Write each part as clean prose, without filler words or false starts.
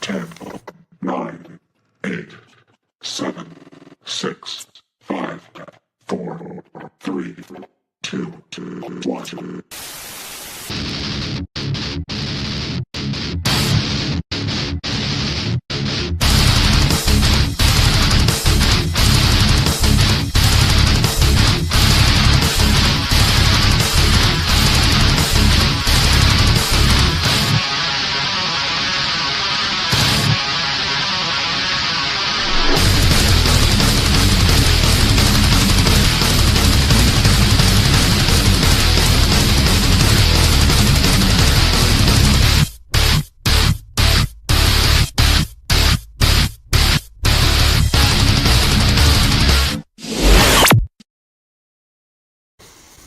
10, 9, 8, 7, 6, 5, 4, 3, 2, 1.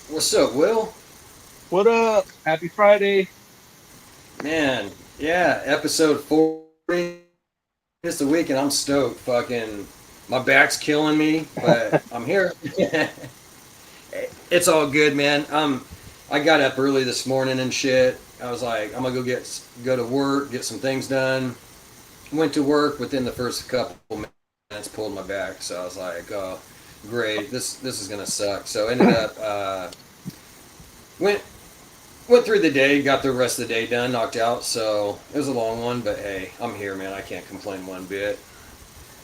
What's up, Will? What up? Happy Friday. Man, yeah, episode 40. It's the week and I'm stoked. Fucking, my back's killing me, but I'm here. It's all good, man. I got up early this morning and shit. I was like, I'm gonna go to work, get some things done. Went to work within the first couple minutes, pulled my back. So I was like, oh, great, this is gonna suck. So ended up went Went through the day, got the rest of the day done, knocked out, so it was a long one, but hey, I'm here, man. I can't complain one bit.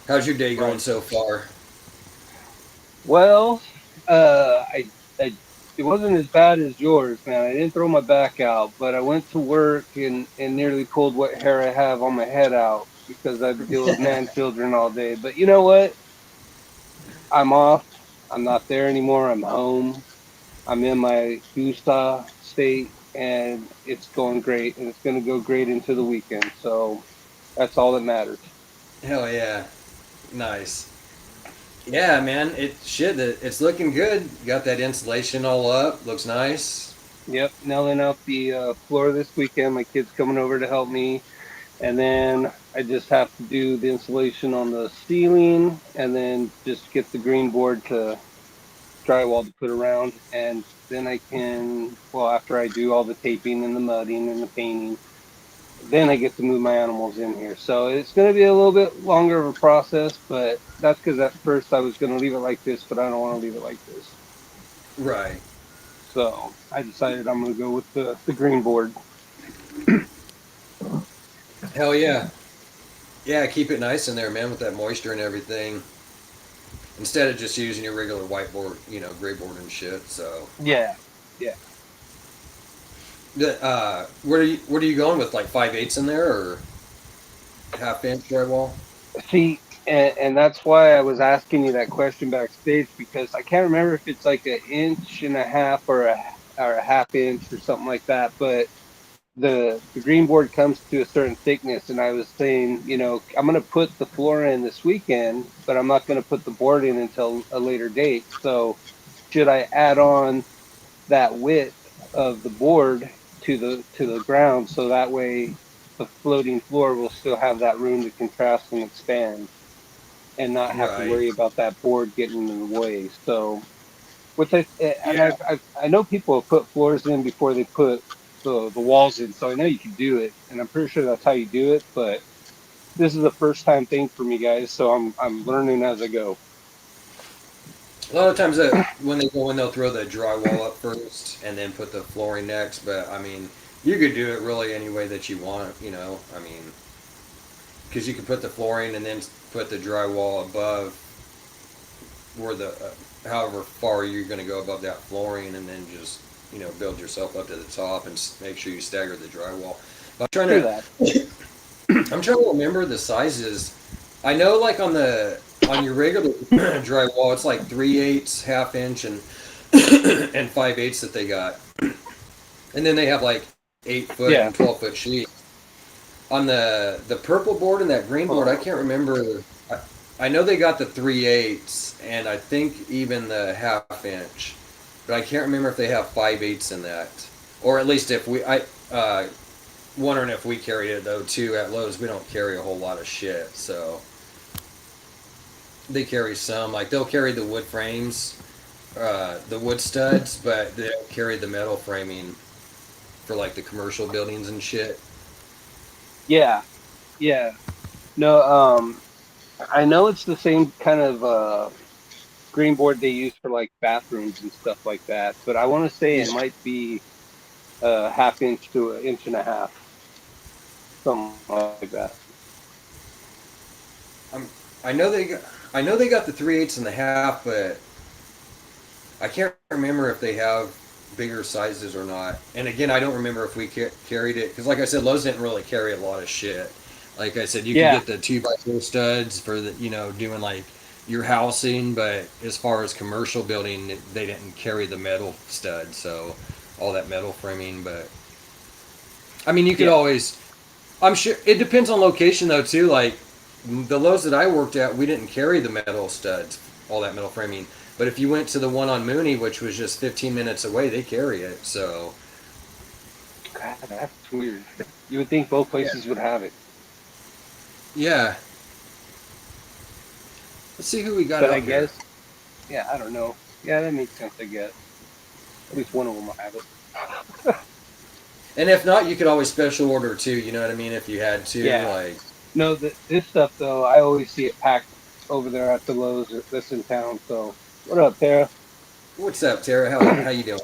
How's your day going so far? Well, I it wasn't as bad as yours, man. I didn't throw my back out, but I went to work and nearly pulled what hair I have on my head out because I've dealt with man children all day. But you know what? I'm off. I'm not there anymore. I'm home. I'm in my Utah state, and it's going great, and it's going to go great into the weekend. So that's all that matters. Hell yeah. Nice. Yeah, man, it's looking good. Got that insulation all up, looks nice. Yep, nailing out the floor this weekend. My kid's coming over to help me. And then I just have to do the insulation on the ceiling and then just get the green board to drywall to put around. And then I can, well, after I do all the taping and the mudding and the painting, then I get to move my animals in here. So it's going to be a little bit longer of a process, but that's because at first I was going to leave it like this, but I don't want to leave it like this. Right. So I decided I'm going to go with the green board. Hell yeah. Yeah, keep it nice in there, man, with that moisture and everything. Instead of just using your regular whiteboard, gray board and shit. So Yeah, yeah. what are you going with? Like 5/8 in there or half-inch drywall? See, and that's why I was asking you that question backstage because I can't remember if it's like an inch and a half or a half inch or something like that. But the green board comes to a certain thickness, and I was saying, I'm gonna put the floor in this weekend, but I'm not gonna put the board in until a later date. So should I add on that width of the board to the ground so that way the floating floor will still have that room to contrast and expand and not have to Right. worry about that board getting in the way. So, which and Yeah. I know people have put floors in before they put the walls in, so I know you can do it, and I'm pretty sure that's how you do it. But this is a first time thing for me, guys, so I'm learning as I go. A lot of times when they go in, they'll throw the drywall up first and then put the flooring next. But I mean, you could do it really any way that you want. I mean, because you could put the flooring and then put the drywall above where however far you're going to go above that flooring, and then just build yourself up to the top and make sure you stagger the drywall. But Do that. I'm trying to remember the sizes. I know like on your regular drywall, it's like 3/8, half-inch, and and 5/8 that they got, and then they have like 8 foot Yeah. and 12 foot sheets. On the purple board and that green board, I can't remember. I know they got the 3/8, and I think even the half-inch, but I can't remember if they have 5/8 in that, or at least if wondering if we carry it though too at Lowe's. We don't carry a whole lot of shit, so they carry some. Like they'll carry the wood frames, the wood studs, but they don't carry the metal framing for like the commercial buildings and shit. Yeah, yeah. No, I know it's the same kind of green board they use for like bathrooms and stuff like that, but I want to say it Yeah. might be a half inch to an inch and a half, something like that. I'm, I know they got the 3/8 and a half, but I can't remember if they have bigger sizes or not. And again, I don't remember if we carried it because, like I said, Lowe's didn't really carry a lot of shit. Like I said, you could Yeah, get the 2x4 studs for the doing like your housing, but as far as commercial building, they didn't carry the metal stud, so all that metal framing. But I mean, you could yeah, always. I'm sure it depends on location though too. Like the Lowe's that I worked at, we didn't carry the metal studs, all that metal framing. But if you went to the one on Mooney, which was just 15 minutes away, they carry it. So God, that's weird. You would think both yeah, places would have it, yeah. Let's see who we got but I out here. guess, yeah, I don't know. Yeah, that makes sense. I guess at least one of them will have it. And if not, you could always special order too. You know what I mean? If you had to, Yeah. like, No, this stuff though, I always see it packed over there at the Lowe's that's in town. So, what up, Tara? what's up, Tara? How you doing?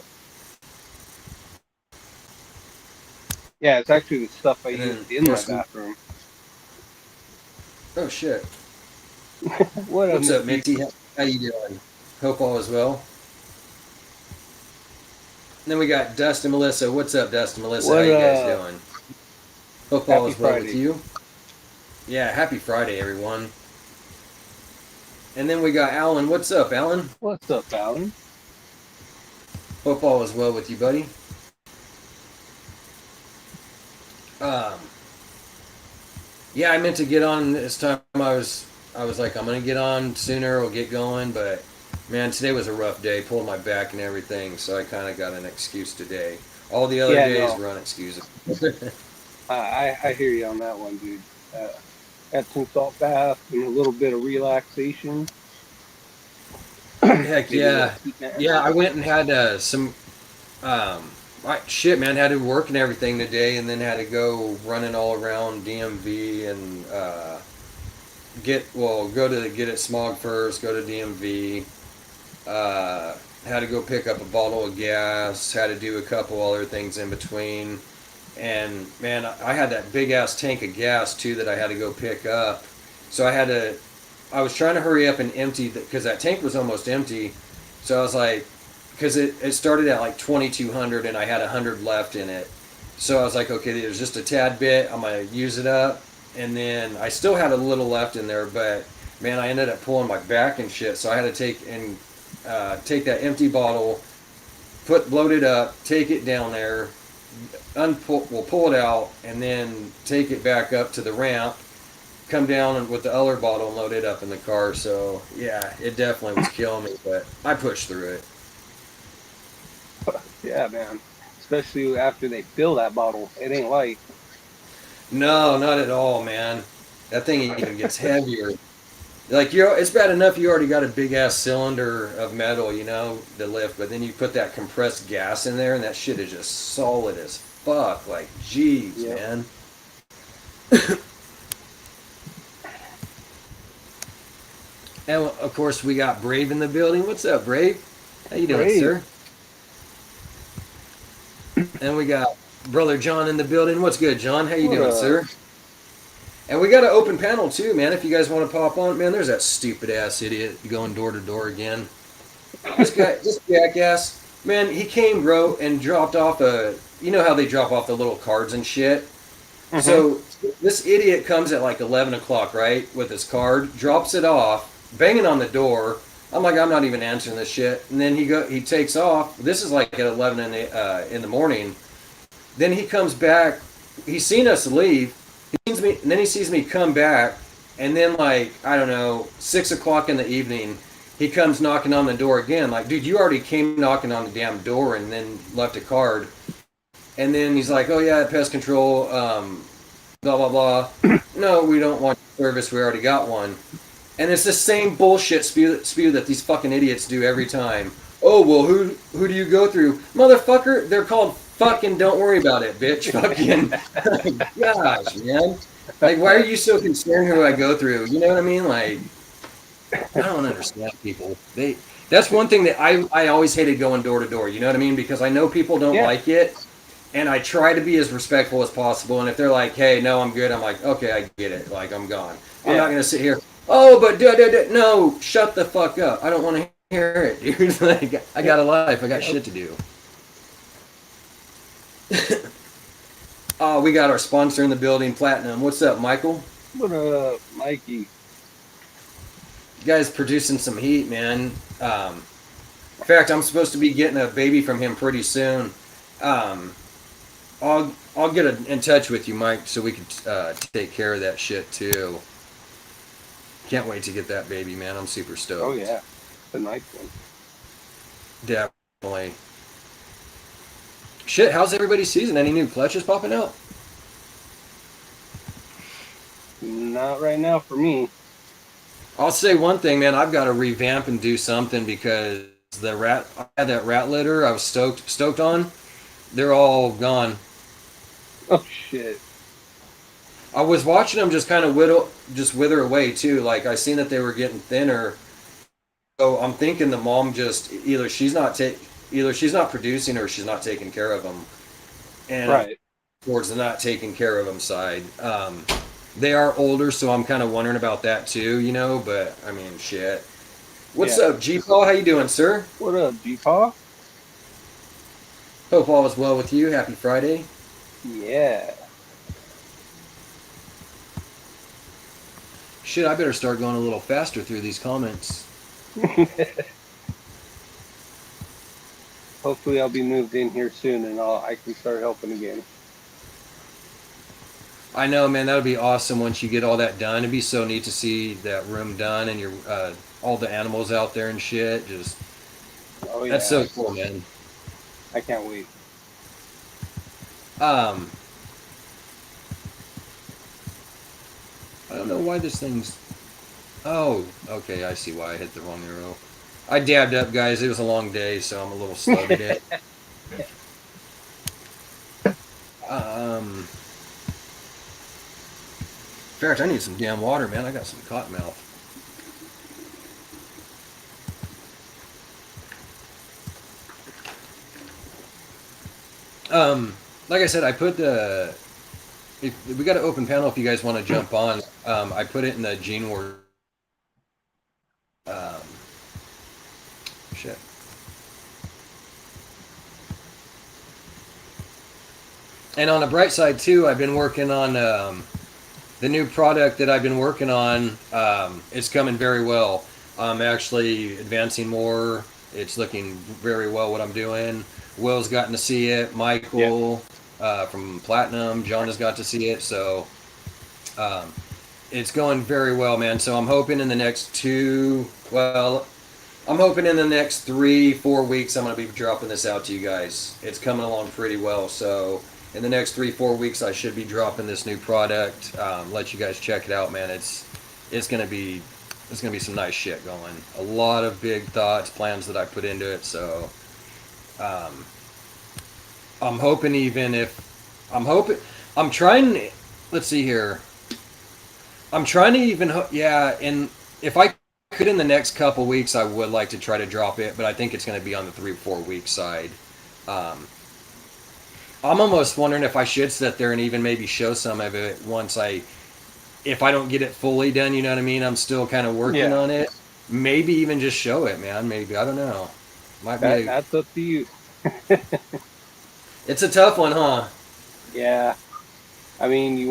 Yeah, it's actually the stuff I And then use of in my course, bathroom. oh shit, What up, what's Miss up, B? Minty? How you doing? Hope all is well. And then we got Dust and Melissa. What's up, Dust and Melissa? How What you guys doing? Hope all Happy is well with Friday. you. Yeah, happy Friday, everyone. And then we got Alan. What's up, Alan? What's up, Alan? Hope all is well with you, buddy. Um, yeah, I meant to get on this time. I was like, I'm gonna get on sooner or get going, but man, today was a rough day, pulling my back and everything, so I kind of got an excuse today. All the other Yeah, days no, were unexcusable. I hear you on that one, dude. Epsom salt bath and a little bit of relaxation. Heck Maybe a little yeah, heat nap. yeah. I went and had some shit, man. Had to work and everything today, and then had to go running all around DMV and go to get it smog first. Go to DMV. Had to go pick up a bottle of gas. Had to do a couple other things in between. And man, I had that big ass tank of gas too that I had to go pick up. So I was trying to hurry up and empty because that tank was almost empty. So I was like, because it started at like 2,200 and I had 100 left in it. So I was like, okay, there's just a tad bit. I'm gonna use it up, and then I still had a little left in there, but man, I ended up pulling my back and shit. So I had to take that empty bottle, load it up, take it down there, pull it out, and then take it back up to the ramp, come down with the other bottle and load it up in the car. So yeah, it definitely was killing me, but I pushed through it. Yeah, man. Especially after they fill that bottle, it ain't light. No, not at all, man. That thing even gets heavier. Like it's bad enough you already got a big ass cylinder of metal, to lift, but then you put that compressed gas in there, and that shit is just solid as fuck. Like, jeez, Yep. man. And of course, we got Brave in the building. What's up, Brave? How you doing, Brave. sir? And we got brother John in the building. What's good, John? How you What doing, up? sir? And we got an open panel too, man. If you guys want to pop on, man, there's that stupid ass idiot going door to door again. This jackass, man, he came, bro, and dropped off you know how they drop off the little cards and shit? Hmm. So this idiot comes at like 11 o'clock, right, with his card, drops it off, banging on the door. I'm like, I'm not even answering this shit. And then he takes off. This is like at 11 in the morning. Then he comes back. He's seen us leave. He sees me, and then he sees me come back. And then, like, I don't know, 6 o'clock in the evening, he comes knocking on the door again. Like, dude, you already came knocking on the damn door and then left a card. And then he's like, oh, yeah, pest control, blah, blah, blah. No, we don't want service. We already got one. And it's the same bullshit spew that these fucking idiots do every time. Oh, well, who do you go through? Motherfucker, they're called fucking don't worry about it, bitch. Fucking, gosh, man. Like, why are you so concerned who I go through? You know what I mean? Like, I don't understand people. That's one thing that I always hated going door to door. You know what I mean? Because I know people don't Yeah. like it, and I try to be as respectful as possible. And if they're like, "Hey, no, I'm good," I'm like, "Okay, I get it. Like, I'm gone. I'm not Yeah. gonna sit here. Oh, but no, shut the fuck up. I don't want to hear it, dude. Like, I got a life. I got Yep. shit to do." Oh, we got our sponsor in the building, Platinum. What's up, Michael? What up, Mikey? You guys producing some heat, man. In fact, I'm supposed to be getting a baby from him pretty soon. Um, I'll get in touch with you, Mike, so we can take care of that shit too. Can't wait to get that baby, man. I'm super stoked. Oh yeah, it's a nice one. Definitely. Shit, how's everybody's season? Any new clutches popping out? Not right now for me. I'll say one thing, man. I've got to revamp and do something because I had that rat litter I was stoked on. They're all gone. Oh shit. I was watching them just kind of wither away too. Like I seen that they were getting thinner. So I'm thinking the mom just either she's not producing or she's not taking care of them. And Right. towards the not taking care of them side. They are older, so I'm kind of wondering about that too, you know. But I mean, shit. What's Yeah. up, G Paul? How you doing, sir? What up, G-Paw? Hope all is well with you. Happy Friday. Yeah. Shit, I better start going a little faster through these comments. Hopefully I'll be moved in here soon and I can start helping again. I know, man. That would be awesome once you get all that done. It'd be so neat to see that room done and your all the animals out there and shit. Just Oh yeah. that's so cool, man. I can't wait. I don't know why this thing's. Oh, okay. I see why I hit the wrong arrow. I dabbed up, guys. It was a long day, so I'm a little slow today. In fact, I need some damn water, man. I got some cotton mouth. Like I said, I put the. If we got an open panel, if you guys want to jump on, I put it in the Gene War. Shit. And on the bright side too, I've been working on the new product that I've been working on. It's coming very well. I'm actually advancing more. It's looking very well what I'm doing. Will's gotten to see it. Michael from Platinum, John has got to see it. So it's going very well, man. So I'm hoping in the next I'm hoping in the next 3-4 weeks I'm going to be dropping this out to you guys. It's coming along pretty well. So in the next 3-4 weeks I should be dropping this new product. Let you guys check it out, man. It's gonna be some nice shit going. A lot of big thoughts, plans that I put into it. So I'm hoping I'm trying. Let's see here. I'm trying to even and if I could in the next couple weeks I would like to try to drop it, but I think it's going to be on the 3-4 week side. I'm almost wondering if I should sit there and even maybe show some of it if I don't get it fully done, you know what I mean? I'm still kind of working on it. Maybe even just show it, man. Maybe, I don't know. That's up to you. It's a tough one, huh? Yeah. I mean, you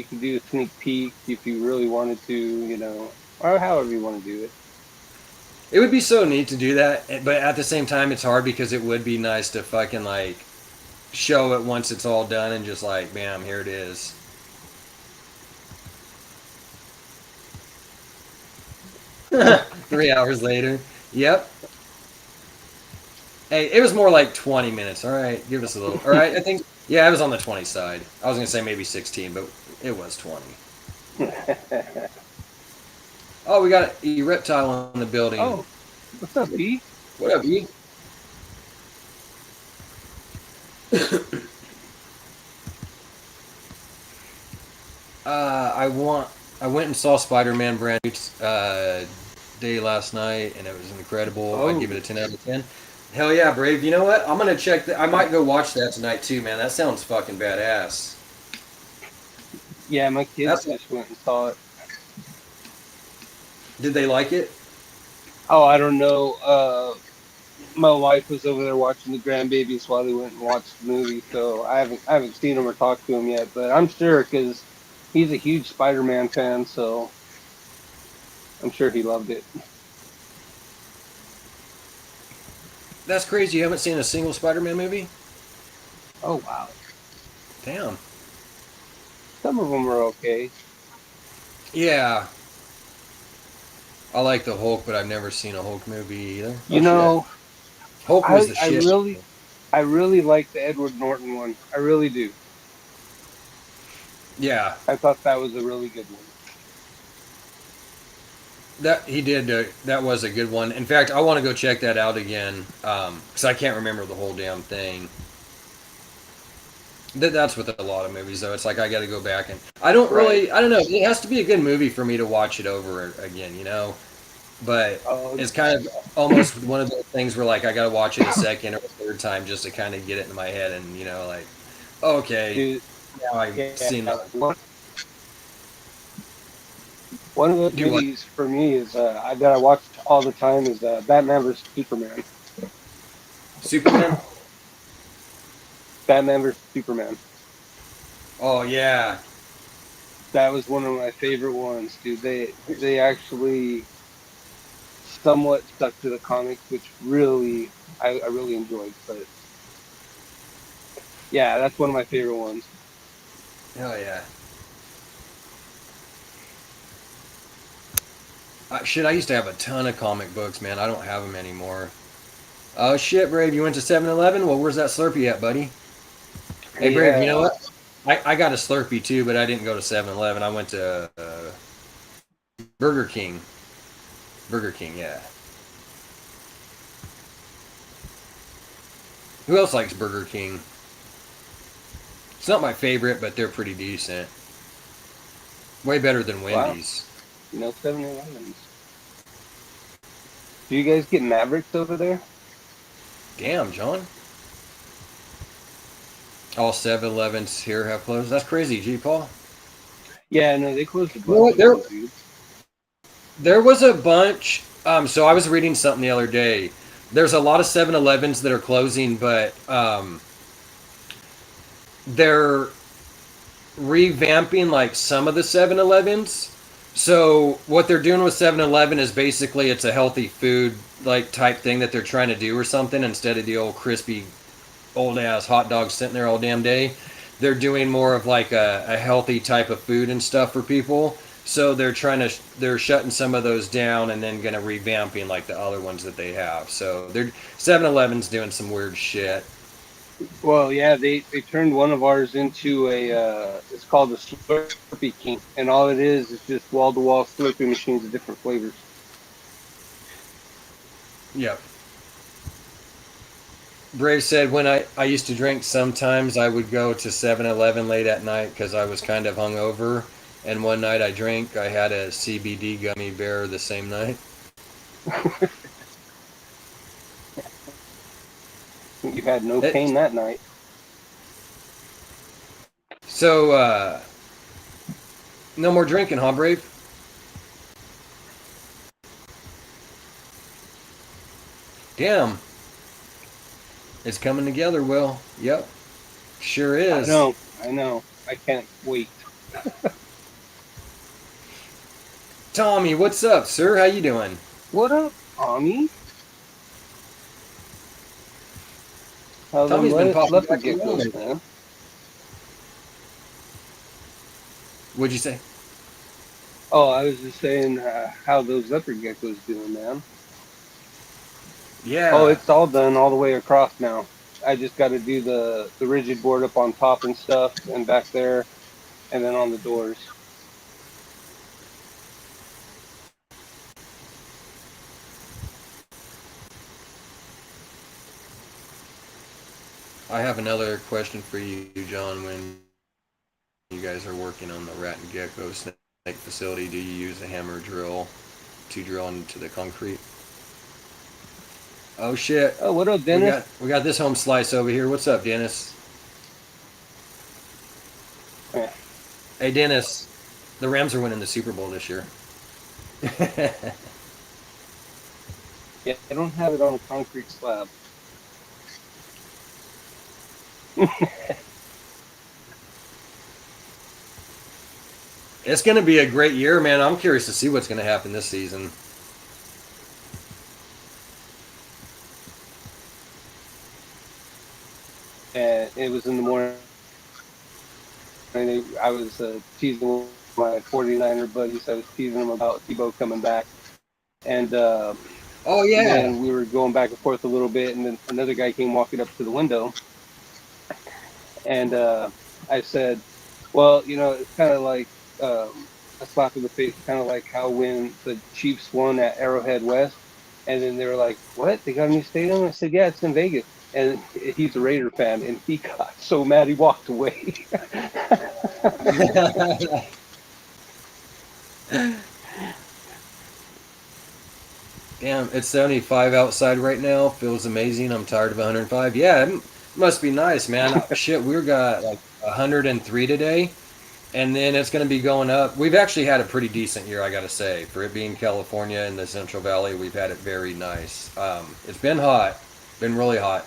can do a sneak peek if you really wanted to, you know, or however you want to do it. It would be so neat to do that, but at the same time, it's hard because it would be nice to fucking like show it once it's all done and just like, bam, here it is. Three hours later. Yep. Hey, it was more like 20 minutes. All right, give us a little. All right, I think, yeah, it was on the 20 side. I was going to say maybe 16, but it was 20. Oh, we got a reptile in the building. Oh, what's up, B? What up, E? I went and saw Spider-Man brand new day last night, and it was incredible. I'd Oh, give it a 10 out of 10. Hell yeah, Brave. You know what? I'm gonna check that. I might go watch that tonight too, man. That sounds fucking badass. yeah, my kids That's. just went and saw it. Did they like it? Oh, I don't know. My wife was over there watching the grandbabies while they went and watched the movie, so I haven't seen him or talked to him yet, but I'm sure because he's a huge Spider-Man fan, so I'm sure he loved it. That's crazy. You haven't seen a single Spider-Man movie? Oh wow, Damn. some of them are okay. Yeah. I like the Hulk, but I've never seen a Hulk movie either. You Oh shit. know, Hulk was I the I shit. really I really like the Edward Norton one. I really do. Yeah. I thought that was a really good one. That he did. That was a good one. In fact, I want to go check that out again because I can't remember the whole damn thing. That's with a lot of movies, though. It's like I got to go back and I don't Right. really. I don't know. It has to be a good movie for me to watch it over again, you know. But Oh, it's kind of almost one of those things where like I got to watch it a second or a third time just to kind of get it in my head and like, okay, dude, now I've yeah. seen that. One of those Do what? movies for me is that I watch all the time is Batman vs Superman. Superman? Batman vs Superman. Oh yeah, That was one of my favorite ones, dude. They actually somewhat stuck to the comics, which really I really enjoyed. But yeah, that's one of my favorite ones. hell yeah. Shit, I used to have a ton of comic books, man. I don't have them anymore. Oh shit, Brave, you went to 7-Eleven? Well, where's that Slurpee at, buddy? Hey, Brave, you know Yeah, what? I got a Slurpee too, but I didn't go to 7-Eleven. I went to Burger King. Burger King, yeah. Who else likes Burger King? It's not my favorite, but they're pretty decent. Way better than wow. Wendy's. 7-Elevens. Do you guys get Mavericks over there? Damn, John. All 7-Elevens here have closed. That's crazy, G. Paul. Yeah, no, they closed a You know bunch what? of them, dude. There was a bunch. So I was reading something the other day. There's a lot of 7-Elevens that are closing, but they're revamping like some of the 7-Elevens. So what they're doing with 7-Eleven is basically it's a healthy food like type thing that they're trying to do or something instead of the old crispy old ass hot dogs sitting there all damn day. They're doing more of like a healthy type of food and stuff for people. So they're shutting some of those down and then gonna revamping like the other ones that they have. So they're 7-Eleven's doing some weird shit. Well, yeah, they turned one of ours into it's called the Slurpee King, and all it is just wall to wall Slurpee machines of different flavors. Yep. Brave said when I used to drink sometimes I would go to 7-Eleven late at night because I was kind of hungover. And one night I drank, I had a CBD gummy bear the same night. You had no It, pain that night. so, no more drinking, huh, Brave? Damn. It's coming together, Will. Yep. Sure I is. know, I know. I can't wait. Tommy, what's up, sir? How you doing? What up, Tommy? How them Tommy's been popping leopard back around geckos, lately. man? What'd you say? Oh, I was just saying how those leopard geckos doing, man. Oh, Yeah. it's all done all the way across now. I just got to do the rigid board up on top and stuff, and back there, and then on the doors. I have another question for you, John. When you guys are working on the rat and gecko snake facility, do you use a hammer drill to drill into the concrete? Oh shit! Oh, what up, Dennis? We got this home slice over here. What's up, Dennis? Yeah. Hey, Dennis. The Rams are winning the Super Bowl this year. Yeah, I don't have it on a concrete slab. It's going to be a great year, man. I'm curious to see what's going to happen this season. And it was in the morning. And I was teasing my 49er buddies. I was teasing them about Tebow coming back. And Oh, yeah. then we were going back and forth a little bit. And then another guy came walking up to the window. And I said, well, you know, it's kind of like a slap in the face, kind of like how when the Chiefs won at Arrowhead West. And then they were like, what? They got a new stadium? I said, yeah, it's in Vegas. And he's a Raider fan, and he got so mad he walked away. Damn, it's 75 outside right now. Feels amazing. I'm tired of 105. Yeah, it must be nice, man. Shit, we got like 103 today, and then it's going to be going up. We've actually had a pretty decent year, I got to say. For it being California in the Central Valley, we've had it very nice. It's been hot, been really hot,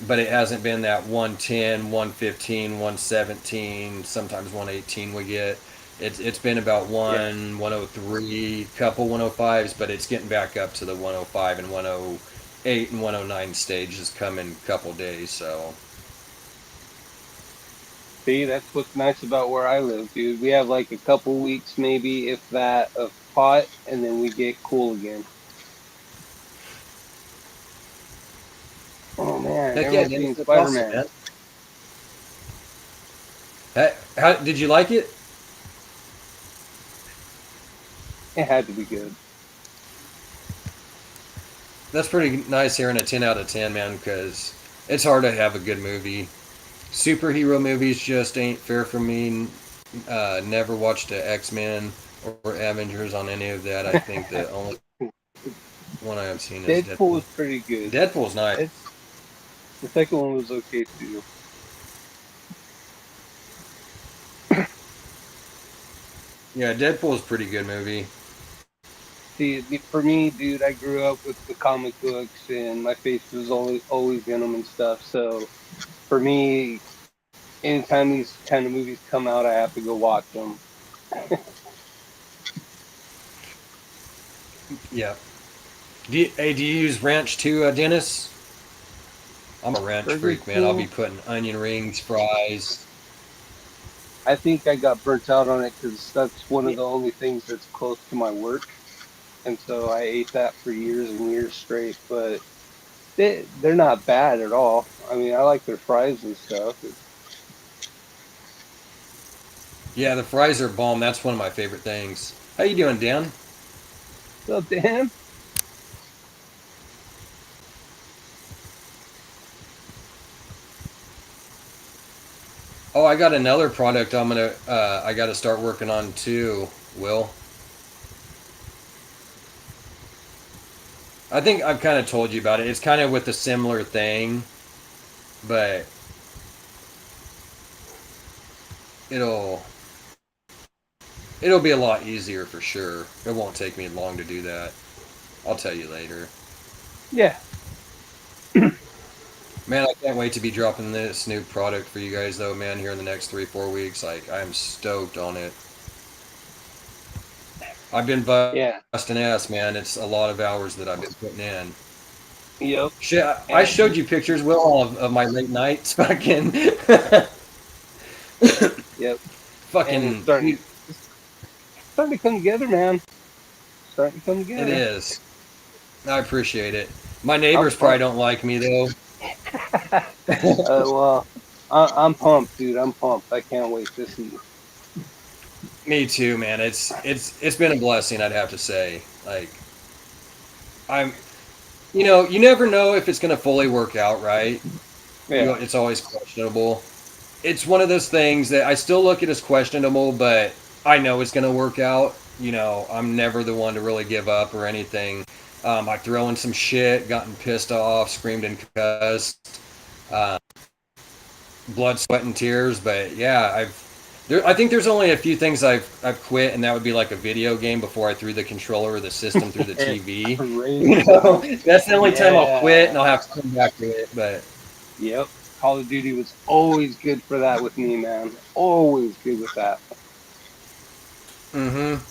but it hasn't been that 110, 115, 117, sometimes 118 we get. It's been about 103, couple 105s, but it's getting back up to the 105 and 108 and 109 stages coming a couple days, so. See, that's what's nice about where I live, dude. We have like a couple weeks, maybe, if that, of hot, and then we get cool again. Oh, man. Heck yeah, Everyone's being that's Spider-Man. awesome, man. How did you like it? It had to be good. That's pretty nice hearing a 10 out of 10, man, because it's hard to have a good movie. Superhero movies just ain't fair for me. Never watched the X-Men or Avengers on any of that. I think the only one I have seen is Deadpool Deadpool. was pretty good. Deadpool's nice. The second one was okay, too. Yeah, Deadpool's a pretty good movie. See, for me, dude, I grew up with the comic books, and my face was always in them and stuff. So, for me, anytime these kind of movies come out, I have to go watch them. Yeah. Do you use ranch too, Dennis? I'm a ranch freak, man. I'll be putting onion rings, fries. I think I got burnt out on it because that's one of the only things that's close to my work. And so I ate that for years and years straight. But they're not bad at all. I mean, I like their fries and stuff. Yeah, the fries are bomb. That's one of my favorite things. How you doing, Dan? What's up, Dan? Oh, I got another product I got to start working on too, Will. I think I've kind of told you about it. It's kind of with a similar thing, but it'll be a lot easier for sure. It won't take me long to do that. I'll tell you later. Yeah. Man, I can't wait to be dropping this new product for you guys, though, man, here in the next 3-4 weeks. Like, I'm stoked on it. I've been busting ass, man. It's a lot of hours that I've been putting in. Yep. Shit, I showed you pictures, Will, of my late nights. Fucking. Yep. Fucking. Starting to come together, man. Starting to come together. It is. I appreciate it. My neighbors probably don't like me, though. Well, I'm pumped, dude. I'm pumped. I can't wait to see. Me too, man. It's been a blessing, I'd have to say. Like, you never know if it's gonna fully work out, right? Yeah. It's always questionable. it's one of those things that I still look at as questionable, but I know it's going to work out. You know, I'm never the one to really give up or anything. I throw in some shit, gotten pissed off, screamed and cussed, uh, blood, sweat, and tears. But yeah, I think there's only a few things I've quit, and that would be like a video game before I threw the controller or the system through the TV. You know, that's the only time I'll quit, and I'll have to come back to it. But Yep. Call of Duty was always good for that with me, man. Always good with that. mm-hmm.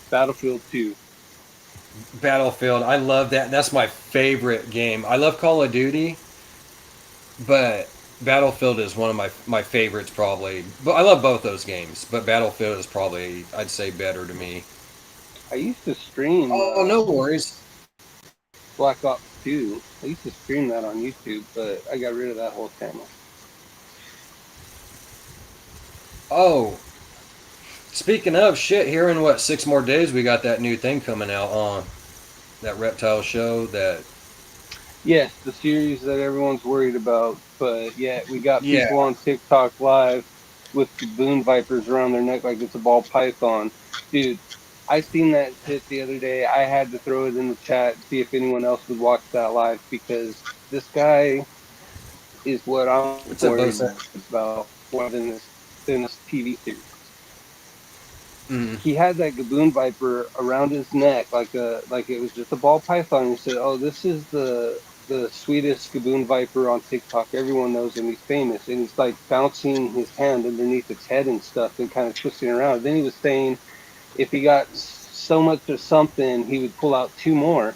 Battlefield 2. Battlefield, I love that. That's my favorite game. I love Call of Duty, but Battlefield is one of my favorites probably. But I love both those games, but Battlefield is probably I'd say better to me. I used to stream Oh, no worries. Black Ops 2. I used to stream that on YouTube, but I got rid of that whole channel. Oh, speaking of shit, here in what 6 more days we got that new thing coming out on that reptile show. That Yes, the series that everyone's worried about, but yet we got yeah, people on TikTok live with baboon vipers around their neck like it's a ball python. Dude, I seen that shit the other day. I had to throw it in the chat and see if anyone else would watch that live because this guy is what I'm what's up, worried Bosa? about more than this TV series. Mm. He had that gaboon viper around his neck like it was just a ball python. He said, "Oh, this is the sweetest gaboon viper on TikTok. Everyone knows him. He's famous." And he's like bouncing his hand underneath its head and stuff and kind of twisting around. Then he was saying if he got so much of something, he would pull out two more.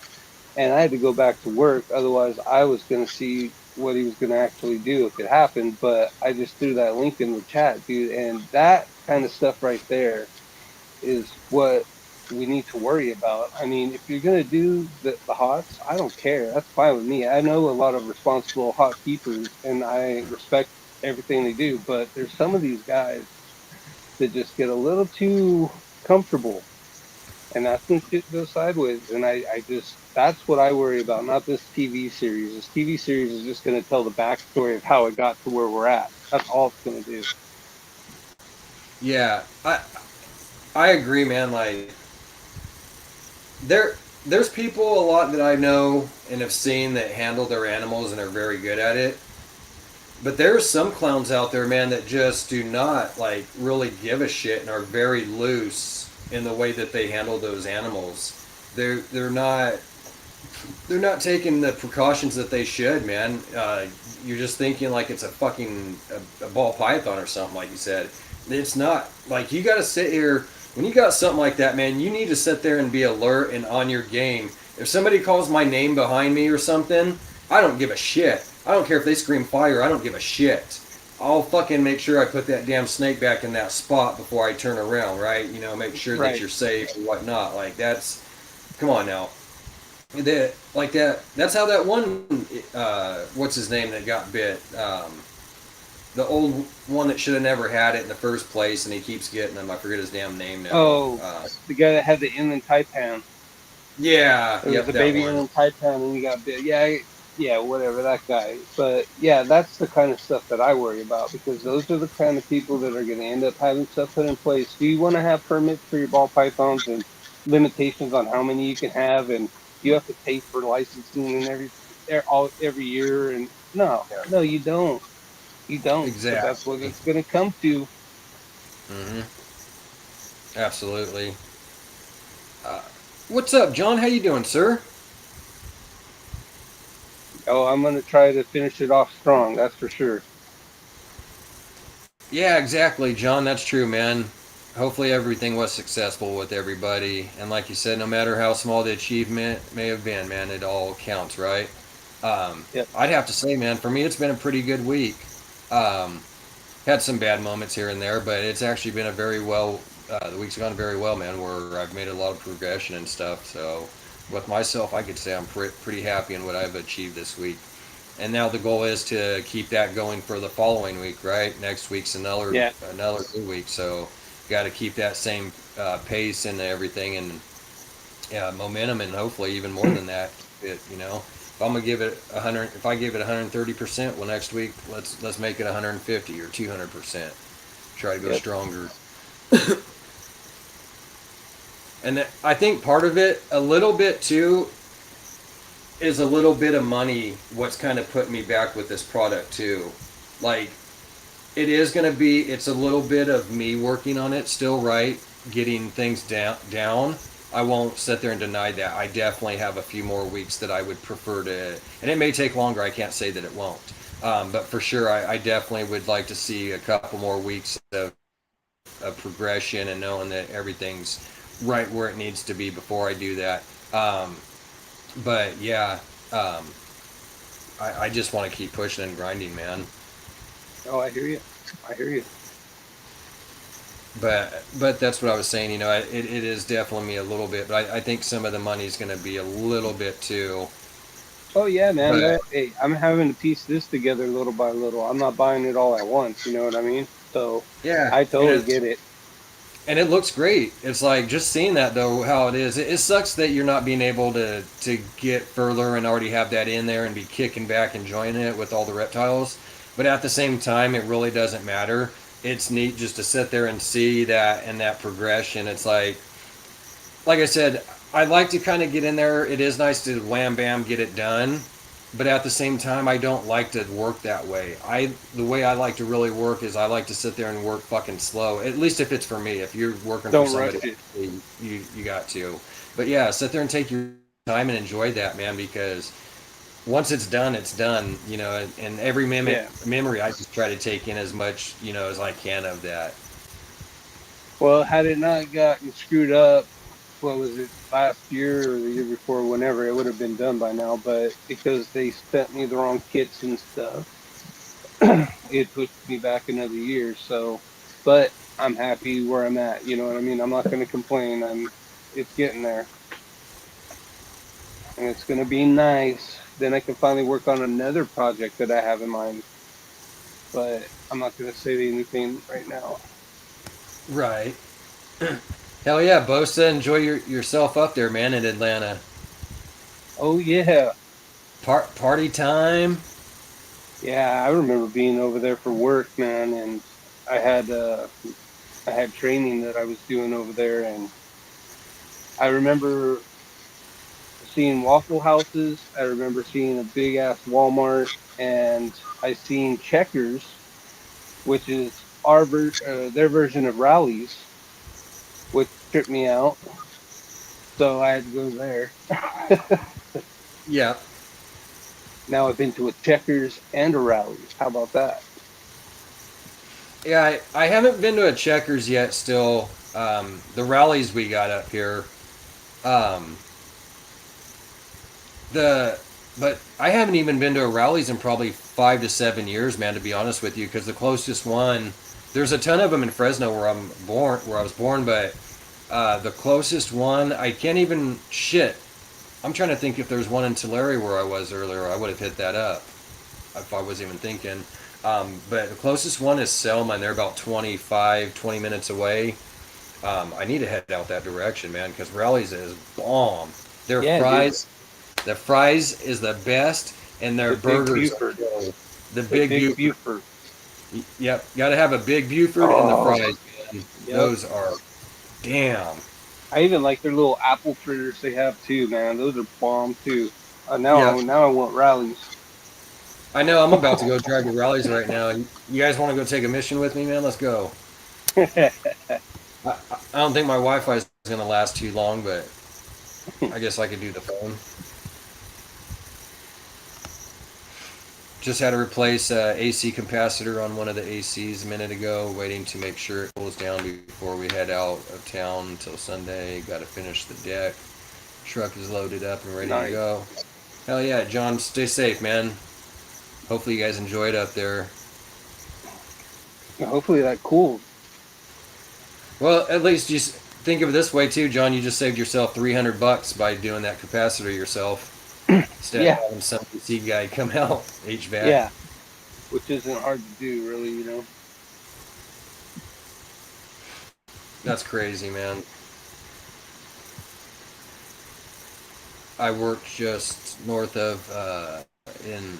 And I had to go back to work. Otherwise, I was going to see what he was going to actually do if it happened. But I just threw that link in the chat, dude. And that kind of stuff right there is what we need to worry about. I mean, if you're going to do the hots, I don't care. That's fine with me. I know a lot of responsible hot keepers and I respect everything they do, but there's some of these guys that just get a little too comfortable and that's when shit goes sideways. And I just, that's what I worry about, not this TV series. This TV series is just going to tell the backstory of how it got to where we're at. That's all it's going to do. Yeah, I agree, man. Like there's people a lot that I know and have seen that handle their animals and are very good at it. But there's some clowns out there, man, that just do not like really give a shit and are very loose in the way that they handle those animals. They're not taking the precautions that they should, man. You're just thinking like it's a fucking a ball python or something, like you said. It's not. Like you got to sit here when you got something like that, man. You need to sit there and be alert and on your game. If somebody calls my name behind me or something, I don't give a shit. I don't care if they scream fire. I don't give a shit. I'll fucking make sure I put that damn snake back in that spot before I turn around, right? You know, make sure Right. that you're safe and whatnot. Like that's, come on now. That like that. That's how that one. What's his name that got bit? The old one that should have never had it in the first place, and he keeps getting them. I forget his damn name now. Oh, the guy that had the inland taipan. Yeah, It was a baby inland taipan, and he got bit. Yeah, whatever, that guy. But yeah, that's the kind of stuff that I worry about because those are the kind of people that are going to end up having stuff put in place. Do you want to have permits for your ball pythons and limitations on how many you can have, and you have to pay for licensing and every year? And no, you don't. You don't. But that's what Exactly. it's going to come to. Hmm. Absolutely. Uh, what's up, John? How you doing, sir? Oh, I'm going to try to finish it off strong. That's for sure. Yeah, exactly, John. That's true, man. Hopefully everything was successful with everybody. And like you said, no matter how small the achievement may have been, man, it all counts, right? Yep. I'd have to say, man, for me, it's been a pretty good week. Um, had some bad moments here and there, but it's actually been a very well, the week's gone very well, man, where I've made a lot of progression and stuff. So with myself, I could say I'm pretty happy in what I've achieved this week. And now the goal is to keep that going for the following week, right? Next week's another Yeah. good week, so got to keep that same pace and everything and momentum, and hopefully even more than that. You know, I'm gonna give it 100, if I give it 130%, well, next week let's make it 150 or 200%. Try to go Yep. stronger. And I think part of it, a little bit too, is a little bit of money. What's kind of put me back with this product too, like it is going to be. It's a little bit of me working on it still, right? Getting things down. I won't sit there and deny that. I definitely have a few more weeks that I would prefer to, and it may take longer. I can't say that it won't, but for sure, I definitely would like to see a couple more weeks of progression and knowing that everything's right where it needs to be before I do that. But yeah, um, I just want to keep pushing and grinding, man. Oh, I hear you. I hear you. But that's what I was saying. You know, it is definitely me a little bit, but I think some of the money is going to be a little bit too. Oh yeah, man. But Hey, I'm having to piece this together little by little. I'm not buying it all at once. You know what I mean? So yeah, I and totally get it. it looks great. It's like just seeing that though, how it is. It sucks that you're not being able to get further and already have that in there and be kicking back enjoying it with all the reptiles. But at the same time, it really doesn't matter. It's neat just to sit there and see that and that progression. It's like I said, I like to kind of get in there. It is nice to wham bam get it done, but at the same time, I don't like to work that way. The way I like to really work is I like to sit there and work fucking slow. At least if it's for me. If you're working for Don't rush somebody, it. you got to. But yeah, sit there and take your time and enjoy that, man. Because once it's done, it's done. You know, and every Yeah. memory, I just try to take in as much, you know, as I can of that. Well, had it not gotten screwed up, what was it, last year or the year before, whenever, it would have been done by now. But because they sent me the wrong kits and stuff, it pushed me back another year. So, but I'm happy where I'm at. You know what I mean? I'm not going to complain. It's getting there, and it's going to be nice. Then I can finally work on another project that I have in mind. But I'm not going to say anything right now. Right. Hell yeah, Bosa, enjoy yourself up there, man, in Atlanta. Oh yeah, Party time. yeah. I remember being over there for work, man, and I had uh, I had training that I was doing over there, and I remember seeing Waffle Houses. I remember seeing a big ass Walmart, and I seen Checkers, which is their version of Rallies, which tripped me out. So I had to go there. Yeah. Now I've been to a Checkers and a Rallies. How about that? Yeah, I haven't been to a Checkers yet still. The rallies we got up here. Um, the but I haven't even been to a rallies in probably 5 to 7 years, man. To be honest with you, because the closest one, there's a ton of them in Fresno where I was born, but the closest one, I can't even shit. I'm trying to think if there's one in Tulare where I was earlier. I would have hit that up if I was even thinking. But the closest one is Selma, and they're about 20 minutes away. I need to head out that direction, man, because Rallies is bomb. Their Yeah, dude. fries is the best, and their The Big burgers are Buford. killer. The The Big Big Buford. Buford. Yep, got to have a Big Buford and the Oh, fries, man. yep. Those are damn. I even like their little apple fritters they have too, man. Those are bomb too. Yep. Now I want Rallies. I know I'm about to go drive to Rallies right now. You guys want to go take a mission with me, man? Let's go. I don't think my Wi-Fi is going to last too long, but I guess I could do the phone. Just had to replace AC capacitor on one of the ACs a minute ago, waiting to make sure it cools down before we head out of town until Sunday. Got to finish the deck. Truck is loaded up and ready to Nice. go. Hell yeah, John, stay safe, man. Hopefully you guys enjoyed up there. Hopefully that cools. Well, at least think of it this way too, John. You just saved yourself $300 by doing that capacitor yourself instead of Yeah, having some PC guy come out HVAC. yeah. Which isn't hard to do, really, you know. That's crazy, man. I worked just north of in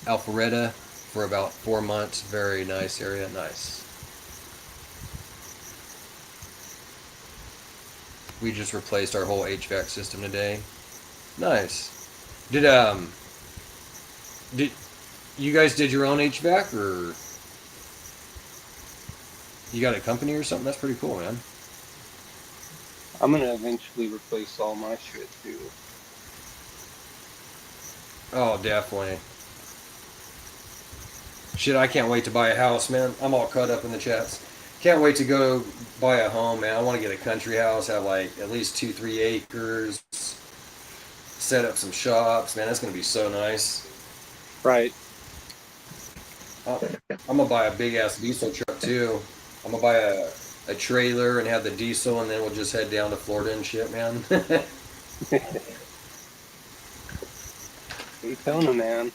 Alpharetta for about 4 months. Very nice area. Nice. We just replaced our whole HVAC system today. Nice. Did you guys did your own HVAC, or you got a company or something? That's pretty cool, man. I'm gonna eventually replace all my shit too. Oh, definitely. Shit, I can't wait to buy a house, man. I'm all caught up in the chats. Can't wait to go buy a home, man. I want to get a country house, have like at least 2-3 acres, set up some shops, man. That's gonna be so nice. Right. I'm gonna buy a big ass diesel truck too. I'm gonna buy a trailer and have the diesel, and then we'll just head down to Florida and shit, man. Daytona, man.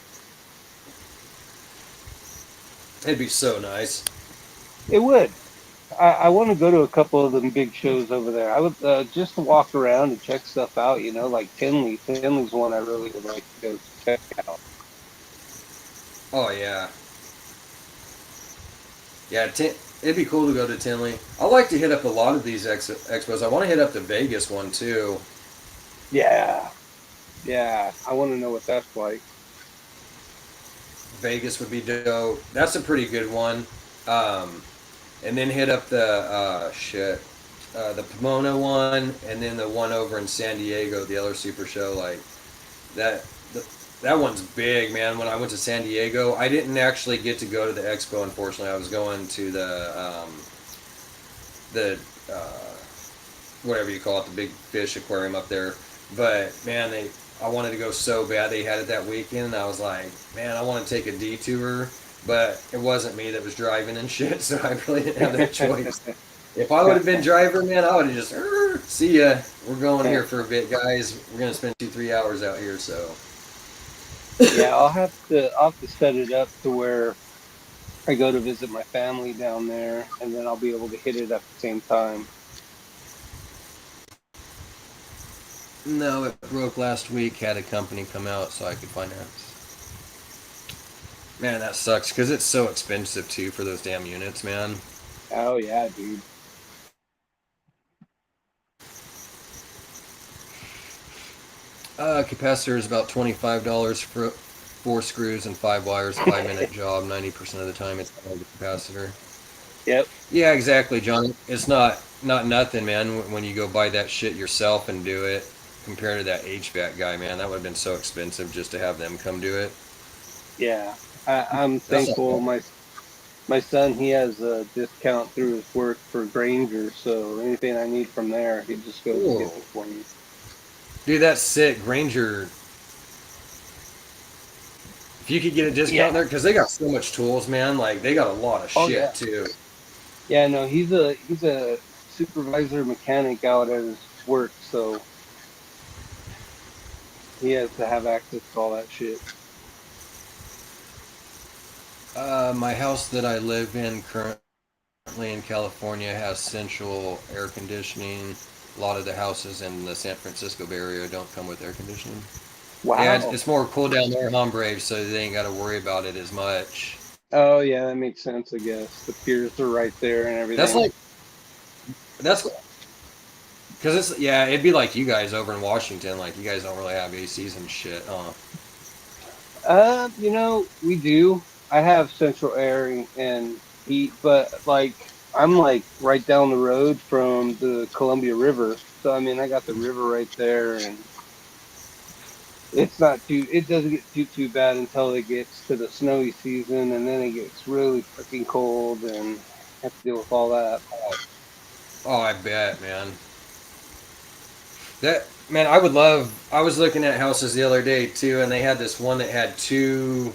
It'd be so nice. It would. I want to go to a couple of them big shows over there. I would just to walk around and check stuff out, you know, like Tinley. Tinley's one I really would like to go check out. Oh yeah. Yeah, it'd be cool to go to Tinley. I like to hit up a lot of these expos. I want to hit up the Vegas one too. Yeah. Yeah. I want to know what that's like. Vegas would be dope. That's a pretty good one. And then hit up the the Pomona one, and then the one over in San Diego, the other super show. Like that one's big, man. When I went to San Diego, I didn't actually get to go to the expo, unfortunately. I was going to the whatever you call it, the big fish aquarium up there. But man, I wanted to go so bad. They had it that weekend, and I was like, man, I want to take a detour. But it wasn't me that was driving and shit, so I really didn't have that choice. If I would have been driver, man, I would have just, see ya. We're going here for a bit, guys. We're going to spend 2-3 hours out here, so. Yeah, I'll have to set it up to where I go to visit my family down there, and then I'll be able to hit it at the same time. No, it broke last week. Had a company come out so I could finance. Man, that sucks because it's so expensive too for those damn units, man. Oh yeah, dude. Capacitor is about $25 for 4 screws and 5 wires, 5-minute job. 90% of the time, it's all the capacitor. Yep. Yeah, exactly, John. It's not nothing, man. When you go buy that shit yourself and do it, compared to that HVAC guy, man, that would have been so expensive just to have them come do it. Yeah. I'm thankful my son, he has a discount through his work for Granger, so anything I need from there, he just goes and gets it for me. Dude, that's sick. Granger, if you could get a discount there, because they got so much tools, man. Like, they got a lot of shit, too. Yeah, no, he's a supervisor mechanic out at his work, so he has to have access to all that shit. My house that I live in currently in California has central air conditioning. A lot of the houses in the San Francisco Bay Area don't come with air conditioning. Wow. Yeah, it's more cool down there, Brave, so they ain't got to worry about it as much. Oh, yeah, that makes sense, I guess. The piers are right there and everything. Because it'd be like you guys over in Washington. Like, you guys don't really have ACs and shit, huh? You know, we do. I have central air and heat, but like I'm like right down the road from the Columbia River, so I mean I got the river right there, and it doesn't get too bad until it gets to the snowy season, and then it gets really freaking cold, and have to deal with all that. Oh, I bet, man. I was looking at houses the other day too, and they had this one that had two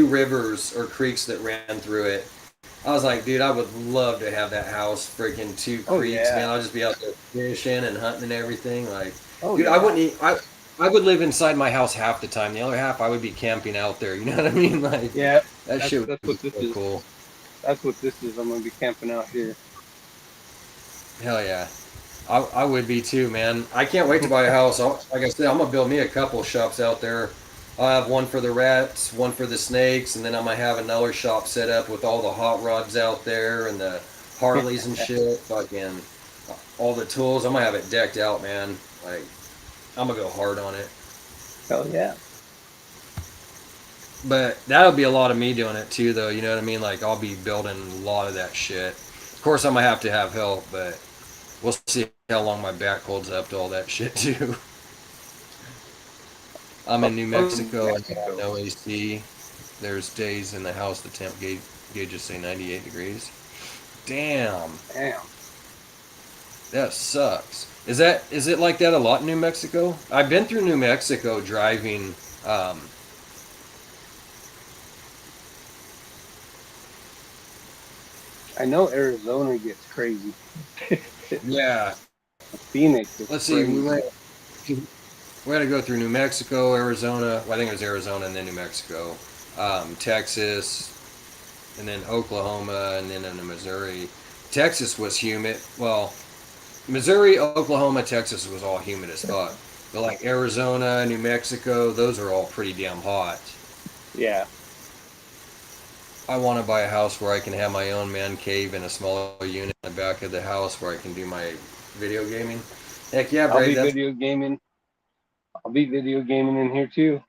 rivers or creeks that ran through it. I was like, dude, I would love to have that house, freaking 2 creeks, man. I'll just be out there fishing and hunting and everything. Like, dude, I would live inside my house half the time. The other half, I would be camping out there. You know what I mean? Like, yeah, that's so cool. That's what this is. I'm gonna be camping out here. Hell yeah. I would be too, man. I can't wait to buy a house. Like I said, I'm gonna build me a couple shops out there. I'll have one for the rats, one for the snakes, and then I'm gonna have another shop set up with all the hot rods out there and the Harleys and shit. Fucking all the tools. I'm gonna have it decked out, man. Like I'm gonna go hard on it. Hell yeah. But that'll be a lot of me doing it too, though. You know what I mean? Like I'll be building a lot of that shit. Of course, I'm gonna have to have help, but we'll see how long my back holds up to all that shit too. I'm in New Mexico and no AC. There's days in the house the temp gauges say 98 degrees. Damn, Damn. that sucks. Is it like that a lot in New Mexico? I've been through New Mexico driving. I know Arizona gets crazy. Yeah. Phoenix is Let's see. crazy. We had to go through New Mexico, Arizona. Well, I think it was Arizona and then New Mexico, Texas, and then Oklahoma, and then into Missouri. Texas was humid. Well, Missouri, Oklahoma, Texas was all humid as fuck. But like Arizona, New Mexico, those are all pretty damn hot. Yeah. I want to buy a house where I can have my own man cave and a smaller unit in the back of the house where I can do my video gaming. Heck yeah, I'll Brady. be video gaming. I'll be video gaming in here too.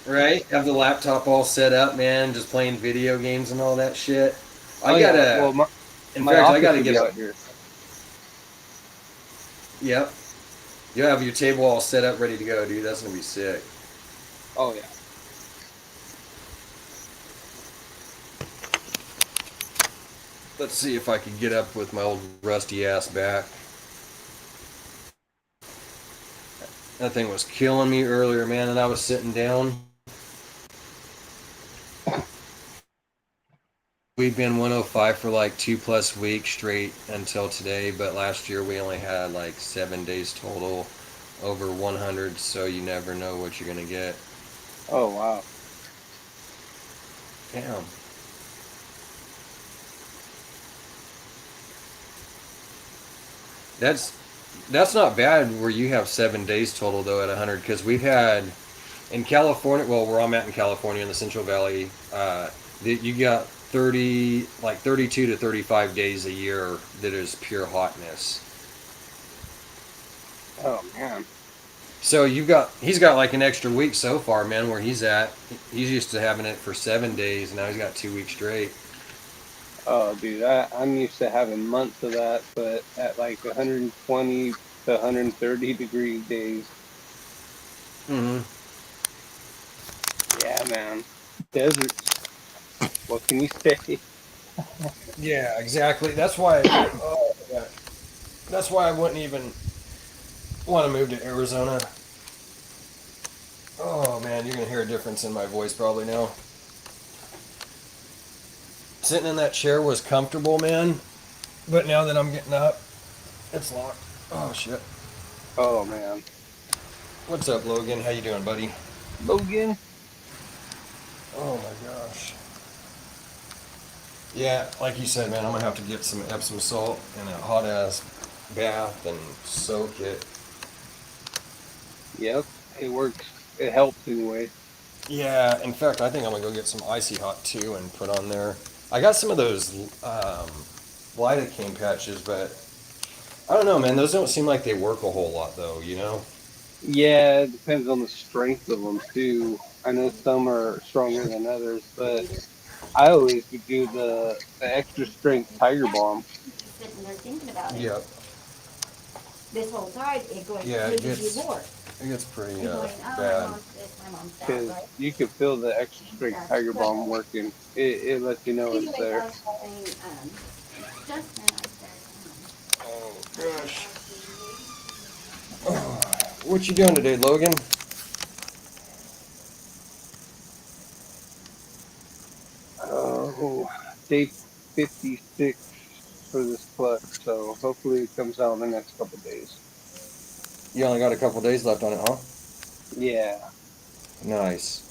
Right? Have the laptop all set up, man, just playing video games and all that shit. Oh, I yeah. gotta. Well, In my fact, I office gotta will get be up. out here. Yep. You have your table all set up, ready to go, dude. That's gonna be sick. Oh yeah. Let's see if I can get up with my old rusty ass back. That thing was killing me earlier, man, and I was sitting down. We've been 105 for like 2+ weeks straight until today, but last year we only had like 7 days total over 100, so you never know what you're gonna get. Oh wow. Damn. That's not bad where you have 7 days total though at 100, because we've had in California, well, where I'm at in California in the Central Valley, you got 32 to 35 days a year that is pure hotness. Oh man. So he's got like an extra week so far, man, where he's at. He's used to having it for 7 days, and now he's got 2 weeks straight. Oh dude, I'm used to having months of that, but at like 120 to 130 degree days. Mm-hmm. Yeah, man. Deserts. What can you say? Yeah, exactly. That's why. Oh, yeah. That's why I wouldn't even want to move to Arizona. Oh man, you're gonna hear a difference in my voice probably now. Sitting in that chair was comfortable, man, but now that I'm getting up, it's locked. Oh shit. Oh man. What's up, Logan? How you doing, buddy? Logan. Oh my gosh. Yeah, like you said, man, I'm gonna have to get some Epsom salt and a hot ass bath and soak it. Yep. It works. It helps anyway. Yeah, in fact, I think I'm gonna go get some icy hot too and put on there. I got some of those lidocaine patches, but I don't know, man. Those don't seem like they work a whole lot, though. You know? Yeah, it depends on the strength of them too. I know some are stronger than others, but I always would do the extra strength Tiger Balm. Sitting there thinking about it. Yep. This whole side, it goes Yeah, it taking gets you more. it gets pretty You're going, oh, my bad. mom's this, my mom's that, Because right? you can feel the extra strength Tiger Balm working. It lets you know it's Anyway, there. I was having, Justin, I said, Oh gosh. Oh, what you doing today, Logan? Oh, day 56 for this clutch, so hopefully it comes out in the next couple days. You only got a couple days left on it, huh? Yeah. Nice.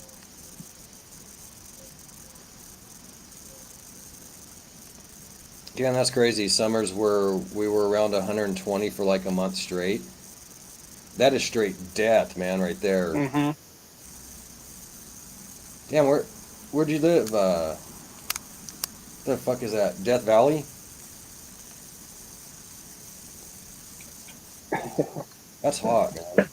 Yeah, and that's crazy. Summers where we were around 120 for like a month straight. That is straight death, man, right there. Mm-hmm. Damn, where'd you live? The fuck is that? Death Valley? That's hot, man.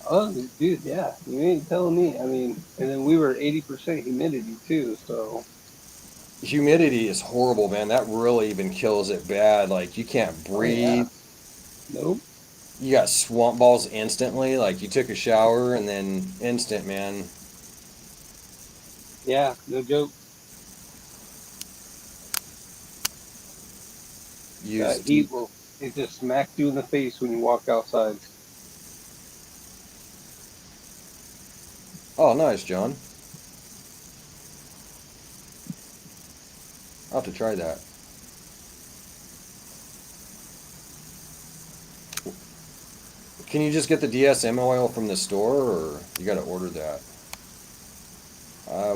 Oh, dude, yeah. You ain't telling me. I mean, and then we were 80% humidity too, so Humidity is horrible, man. That really even kills it bad. Like you can't oh yeah. breathe. Nope. You got swamp balls instantly. Like you took a shower and then instant, man. Yeah, no joke. That Used. heat will it just smacks you in the face when you walk outside. Oh, nice, John. I'll have to try that. Can you just get the DSM oil from the store, or you got to order that?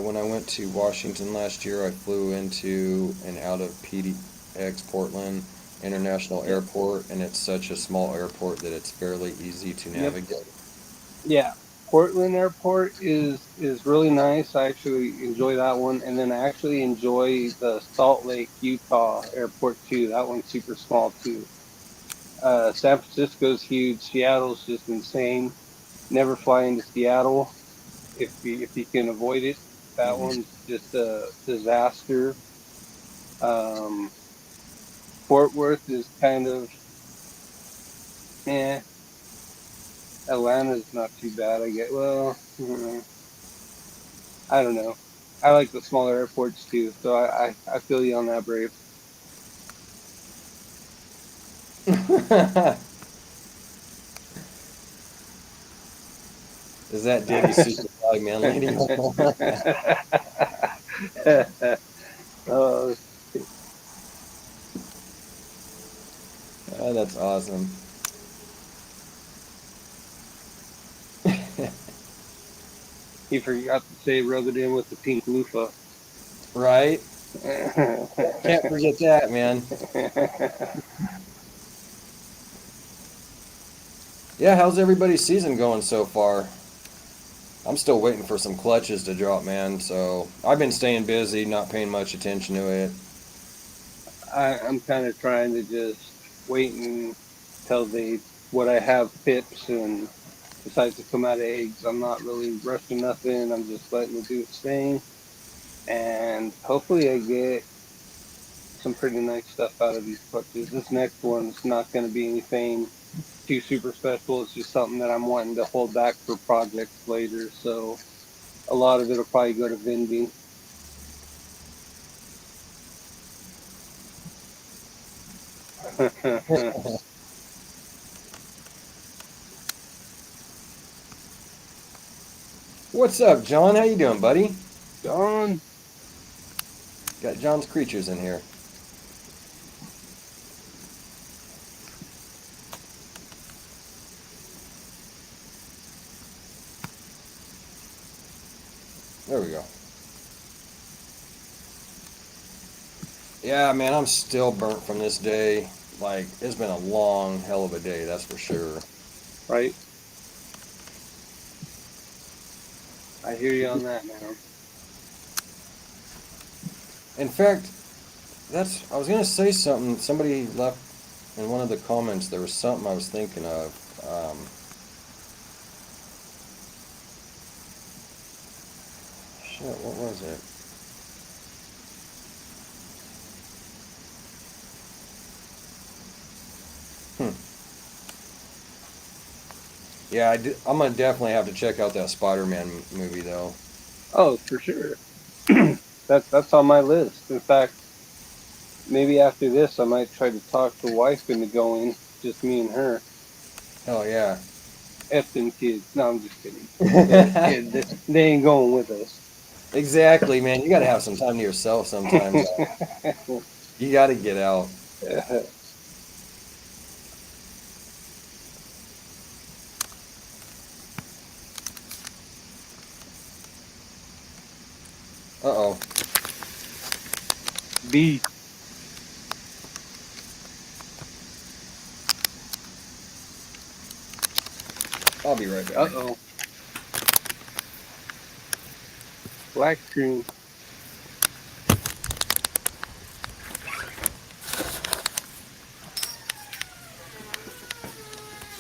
When I went to Washington last year, I flew into and out of PDX Portland International Yep. Airport, and it's such a small airport that it's fairly easy to Yep. navigate. Yeah. Portland Airport is really nice. I actually enjoy that one, and then I actually enjoy the Salt Lake, Utah airport too. That one's super small too. San Francisco's huge. Seattle's just insane. Never fly into Seattle if you can avoid it. That Hmm. one's just a disaster. Um, Fort Worth is kind of eh. Atlanta's not too bad. I get well. I don't know. I like the smaller airports too, so I feel you on that, Brave. Is that Diddy Super Fly Man Lady? Oh, Oh, that's awesome. he forgot to say rub it in with the pink loofah. Right? Can't forget that, man. Yeah, how's everybody's season going so far? I'm still waiting for some clutches to drop, man. So I've been staying busy, not paying much attention to it. I'm kind of trying to just wait until they what I have pips and decides to come out of eggs. I'm not really rushing nothing. I'm just letting it do its thing, and hopefully I get some pretty nice stuff out of these clutches. This next one's not going to be anything too super special. It's just something that I'm wanting to hold back for projects later. So a lot of it'll probably go to vending. What's up, John? How you doing, buddy? John, Got John's creatures in here. There we go. Yeah, man, I'm still burnt from this day. Like, it's been a long hell of a day, that's for sure. right? I hear you on that, man. In fact, I was gonna say something. Somebody left in one of the comments. There was something I was thinking of. Shit, what was it? Hmm. Yeah, I'm gonna definitely have to check out that Spider-Man movie though. Oh, for sure. That's on my list. In fact, maybe after this, I might try to talk the wife into going. Just me and her. Hell yeah. F them kids. No, I'm just kidding. But yeah, they ain't going with us. Exactly, man. You gotta have some time to yourself sometimes. You gotta get out. Uh-oh. B. I'll be right back. Uh-oh. Black screen.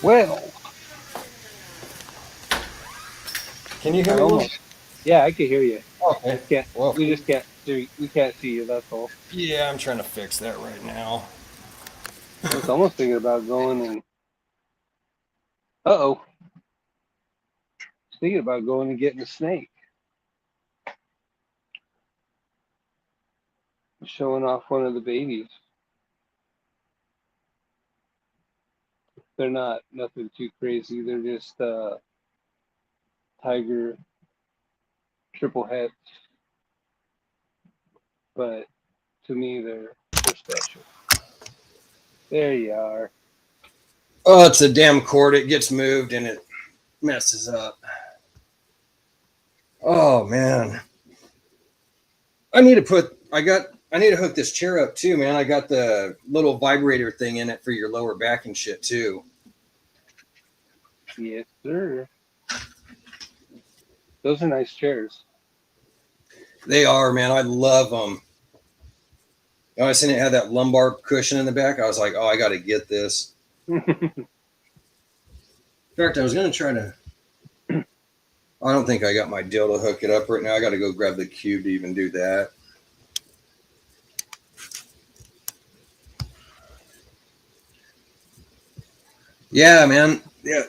Well, Can you hear I me? Will? almost. Yeah, I can hear you. Okay. Can't. Well, We just can't. We can't see you. That's all. yeah, I'm trying to fix that right now. I was almost thinking about going and. Uh-oh. Thinking about going and getting a snake. Showing off one of the babies. They're not nothing too crazy. They're just tiger triple heads. But to me, they're special. There you are. Oh, it's a damn cord. It gets moved and it messes up. Oh man. I need to hook this chair up too, man. I got the little vibrator thing in it for your lower back and shit too. Yes, sir. Those are nice chairs. They are, man. I love them. I seen it had that lumbar cushion in the back. I was like, oh, I got to get this. In fact, I was going to try to. I don't think I got my deal to hook it up right now. I got to go grab the cube to even do that. Yeah, man. Yeah.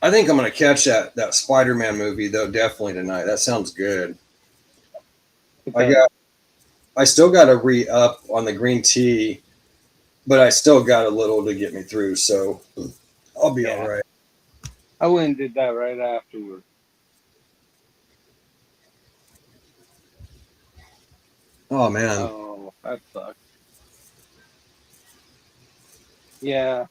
I think I'm going to catch that Spider-Man movie, though, definitely tonight. That sounds good. I still got to re-up on the green tea, but I still got a little to get me through, so I'll be all right. I went and did that right afterward. Oh, man. Oh, that sucks. Yeah.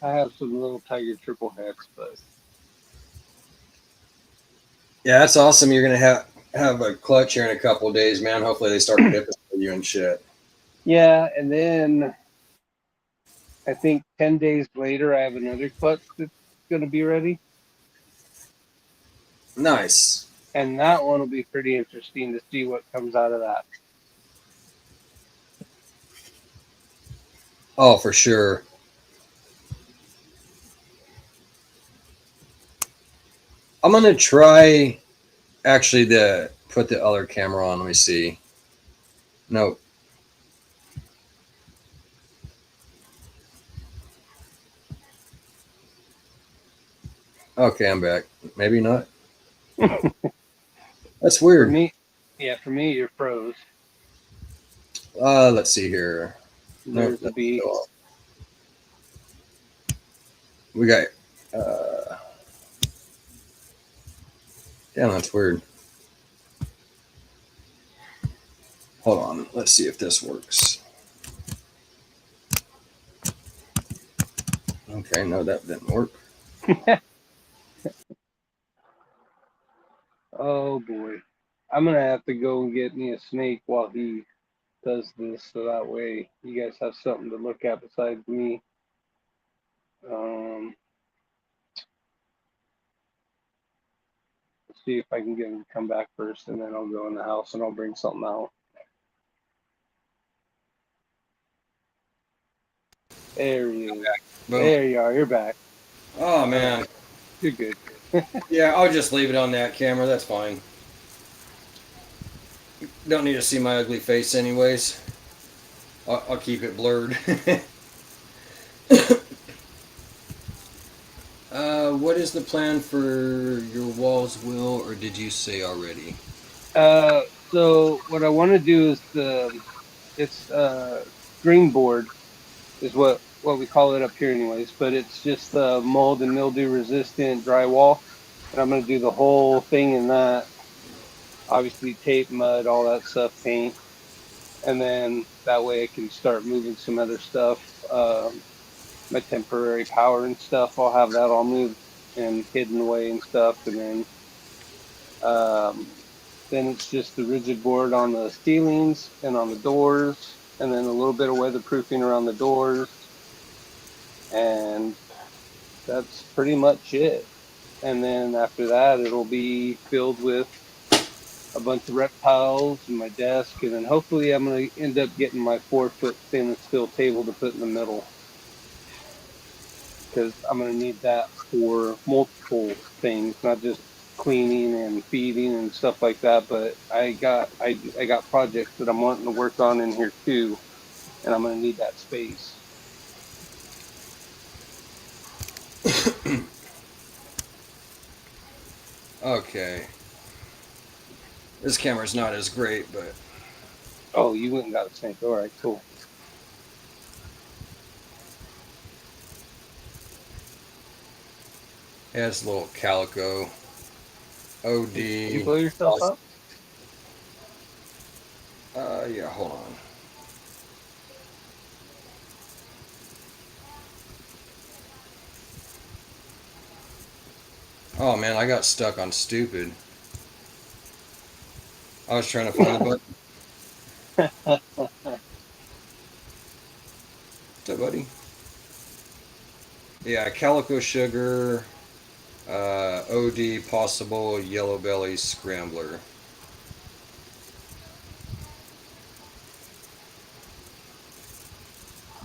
I have some little tiger triple heads, but Yeah, that's awesome. You're going to have a clutch here in a couple of days, man. Hopefully they start pipping for you and shit. yeah, and then I think 10 days later I have another clutch that's gonna be ready. Nice. And that one will be pretty interesting to see what comes out of that. Oh, for sure. I'm going to try actually put the other camera on. Let me see. No. Okay, I'm back. Maybe not. That's weird. For me, you're froze. Let's see here. There's the bee. We got. Damn, that's weird. Hold on. Let's see if this works. Okay, no, that didn't work. Oh boy. I'm gonna have to go and get me a snake while he does this, so that way you guys have something to look at besides me. Let's see if I can get him to come back first, and then I'll go in the house and I'll bring something out. There he is. There you are. You're back. Oh, man. You're good. Yeah, I'll just leave it on that camera. That's fine. Don't need to see my ugly face anyways. I'll keep it blurred. What is the plan for your walls, Will, or did you say already? So what I want to do is it's green board is what we call it up here anyways, but it's just mold and mildew resistant drywall, and I'm going to do the whole thing in that. Obviously tape, mud, all that stuff, paint, and then that way I can start moving some other stuff. My temporary power and stuff, I'll have that all moved and hidden away and stuff, and then it's just the rigid board on the ceilings and on the doors, and then a little bit of weatherproofing around the doors, and that's pretty much it. And then after that, it'll be filled with a bunch of reptiles and my desk, and then hopefully I'm going to end up getting my 4 foot stainless steel table to put in the middle because I'm going to need that for multiple things, not just cleaning and feeding and stuff like that. But I got projects that I'm wanting to work on in here too, and I'm going to need that space. Okay. This camera's not as great, but Oh, you went and got a snake. All right, cool. it has a little calico. OD. Did you blow yourself up? Yeah, hold on. Oh man, I got stuck on stupid. I was trying to find the button. What's up, buddy? Yeah, calico sugar, OD possible yellow belly scrambler.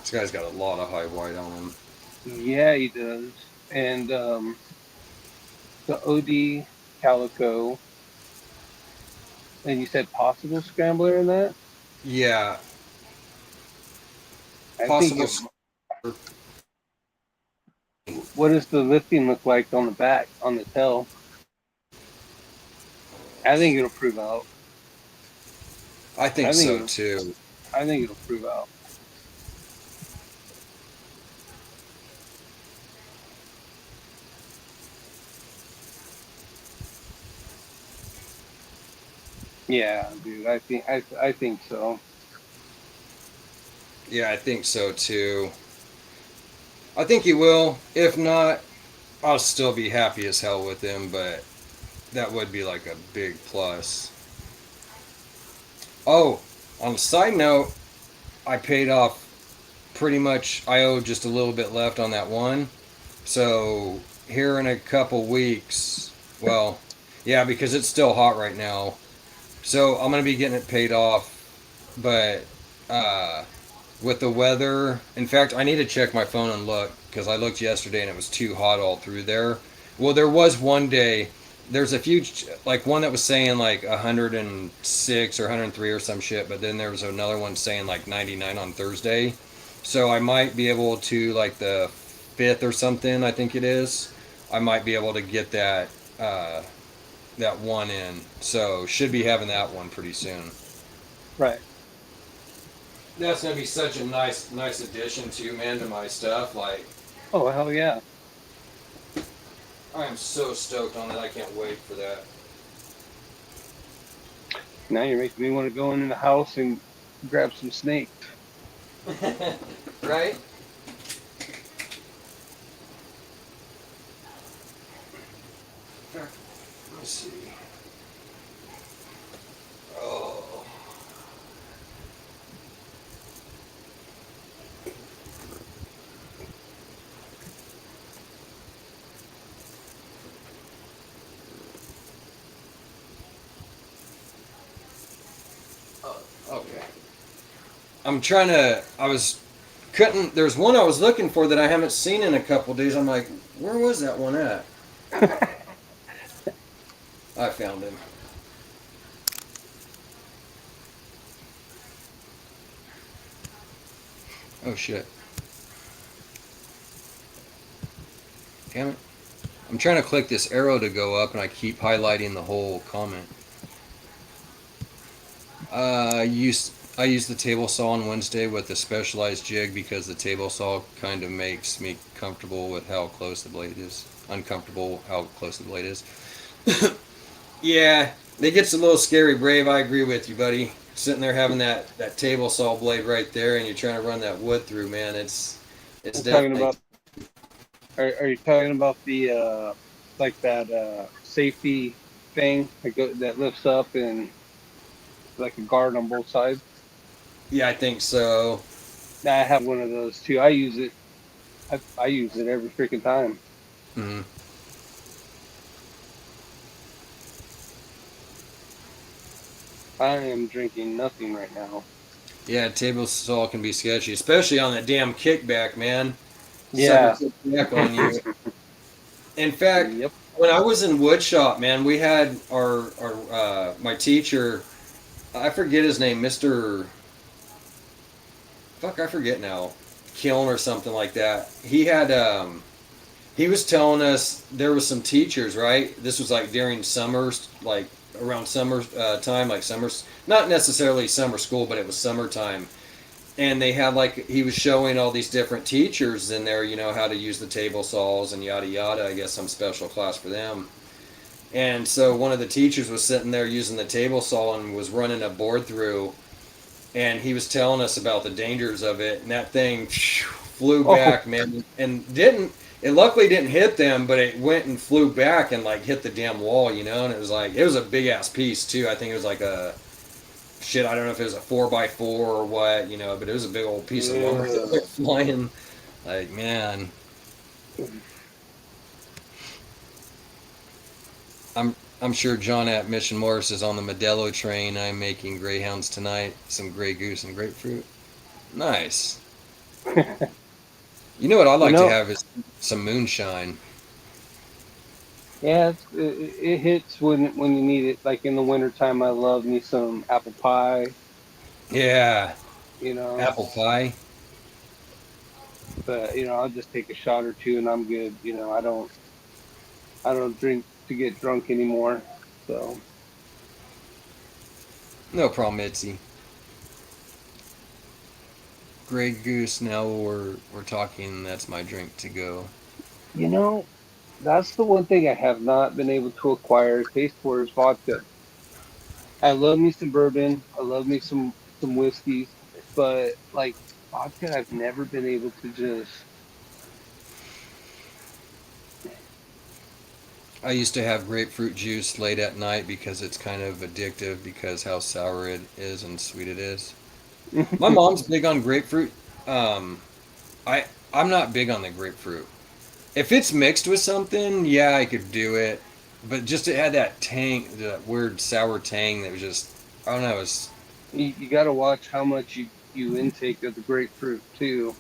This guy's got a lot of high white on him. Yeah, he does. And the OD calico, and you said possible scrambler in that? Yeah, I think possible. it, what does the lifting look like on the back, on the tail? I think it'll prove out. I think I think so it'll, too. I think it'll prove out. Yeah, dude. I think so. Yeah, I think so too. I think he will. If not, I'll still be happy as hell with him, but that would be like a big plus. Oh, on a side note, I paid off pretty much. I owe just a little bit left on that one. So here in a couple weeks, well, yeah, because it's still hot right now. So I'm gonna be getting it paid off, but uh, with the weather, in fact, I need to check my phone and look because I looked yesterday and it was too hot all through there. Well, there was one day. There's a few, like one that was saying like 106 or 103 or some shit, but then there was another one saying like 99 on Thursday. So I might be able to like the 5th or something. I think it is. I might be able to get that that one in. So should be having that one pretty soon. Right. That's gonna be such a nice addition to man to my stuff. Like Oh, hell yeah. I am so stoked on it. I can't wait for that. Now you're making me want to go into the house and grab some snakes. Right? Let's see. Oh. Okay. I'm trying to. Couldn't. There's one I was looking for that I haven't seen in a couple days. I'm like, where was that one at? I found him. Oh shit. Damn it. I'm trying to click this arrow to go up and I keep highlighting the whole comment. I used the table saw on Wednesday with the specialized jig because the table saw kind of makes me comfortable with how close the blade is. Uncomfortable how close the blade is. Yeah, it gets a little scary, Brave. I agree with you, buddy. Sitting there having that table saw blade right there, and you're trying to run that wood through, man. It's Talking definitely. about, are you talking about the like that safety thing that lifts up and like a guard on both sides? Yeah, I think so. I have one of those too. I use it. I use it every freaking time. Mm-hmm. I am drinking nothing right now. Yeah, table salt can be sketchy, especially on that damn kickback, man. Sucker Yeah. kickback on you. In fact, Yep. when I was in woodshop, man, we had our my teacher. I forget his name, Mister. Fuck, I forget now. Kiln or something like that. He had he was telling us there was some teachers, right? This was like during summers, like around summer time, like summers, not necessarily summer school, but it was summertime. And they had like he was showing all these different teachers in there, you know, how to use the table saws and yada yada. I guess some special class for them. And so one of the teachers was sitting there using the table saw and was running a board through, and he was telling us about the dangers of it. And that thing flew Oh, back, man, and didn't. It luckily didn't hit them, but it went and flew back and like hit the damn wall, you know. And it was like it was a big ass piece too. I think it was like a shit. I don't know if it was a 4x4 or what, you know, but it was a big old piece of lumber that yeah. went flying. Like man, I'm sure John at Mission Morris is on the Modelo train. I'm making greyhounds tonight. Some Grey Goose and grapefruit. Nice. You know what I'd You like to know, have is some moonshine. yeah, it hits when you need it. Like in the wintertime, I love me some apple pie, Yeah, you know. apple pie. But I'll just take a shot or two and I'm good. I don't drink to get drunk anymore. So No problem, Itzy. Grey Goose. Now we're talking. That's my drink to go. you know, that's the one thing I have not been able to acquire taste for is vodka. I love me some bourbon. I love me some whiskeys, but like vodka, I've never been able to just. I used to have grapefruit juice late at night because it's kind of addictive because how sour it is and sweet it is. My mom's big on grapefruit. Um, I I'm not big on the grapefruit. If it's mixed with something, yeah, I could do it. But just it had that tang, that weird sour tang that was just I don't know. It's You got to watch how much you intake of the grapefruit too.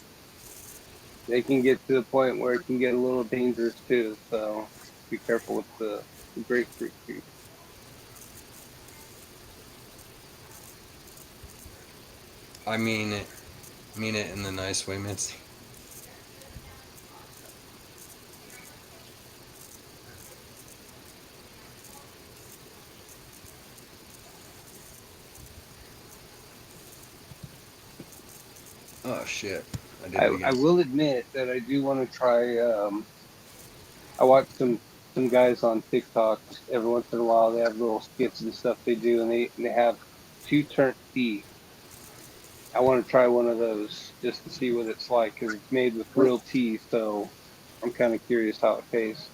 They can get to the point where it can get a little dangerous too. So be careful with the grapefruit juice. I mean it in the nice way, Mitzi. Oh shit! I did it I again. will admit that I do want to try. I watch some guys on TikTok every once in a while. They have little skits and stuff they do, and they have two turnt tea. I want to try one of those just to see what it's like because it's made with What real tea. So I'm kind of curious how it tastes.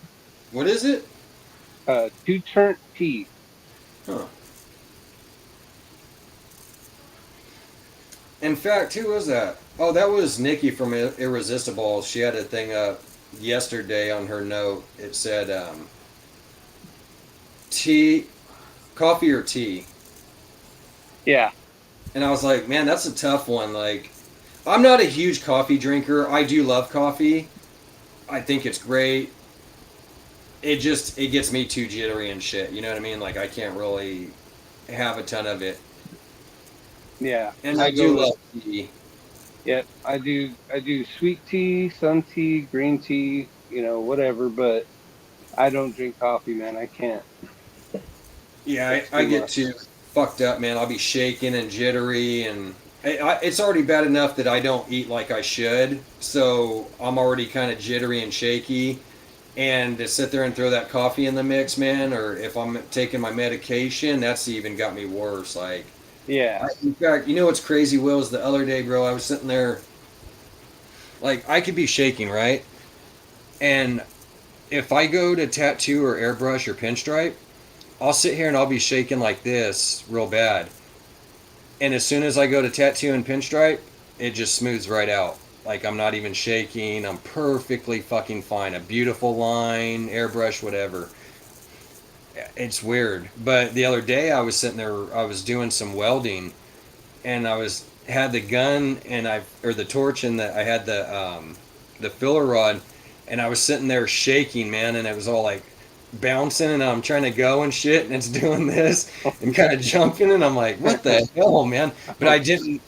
what is it? Two turnt tea. Huh. In fact, who was that? Oh, that was Nikki from Irresistible. She had a thing up yesterday on her note. It said tea, coffee or tea. Yeah. And I was like, man, that's a tough one. Like, I'm not a huge coffee drinker. I do love coffee. I think it's great. It gets me too jittery and shit. You know what I mean? Like I can't really have a ton of it. Yeah. And I I do go. love tea. Yep. I do sweet tea, sun tea, green tea. Whatever. But I don't drink coffee, man. I can't. Yeah, That's I too get much. too fucked up, man. I'll be shaking and jittery, and it's already bad enough that I don't eat like I should. So I'm already kind of jittery and shaky. And to sit there and throw that coffee in the mix, man, or if I'm taking my medication, that's even got me worse. Like, Yeah. in fact, you know what's crazy, Will, is the other day, bro, I was sitting there, like, I could be shaking, right? And if I go to tattoo or airbrush or pinstripe, I'll sit here and I'll be shaking like this real bad. And as soon as I go to tattoo and pinstripe, it just smooths right out. Like, I'm not even shaking. I'm perfectly fucking fine. A beautiful line, airbrush, whatever. It's weird. But the other day I was sitting there, I was doing some welding, and had the gun and or the torch, and I had the filler rod, and I was sitting there shaking, man, and it was all like bouncing, and I'm trying to go and shit, and it's doing this and kind of jumping, and I'm like, what the hell, man? But I didn't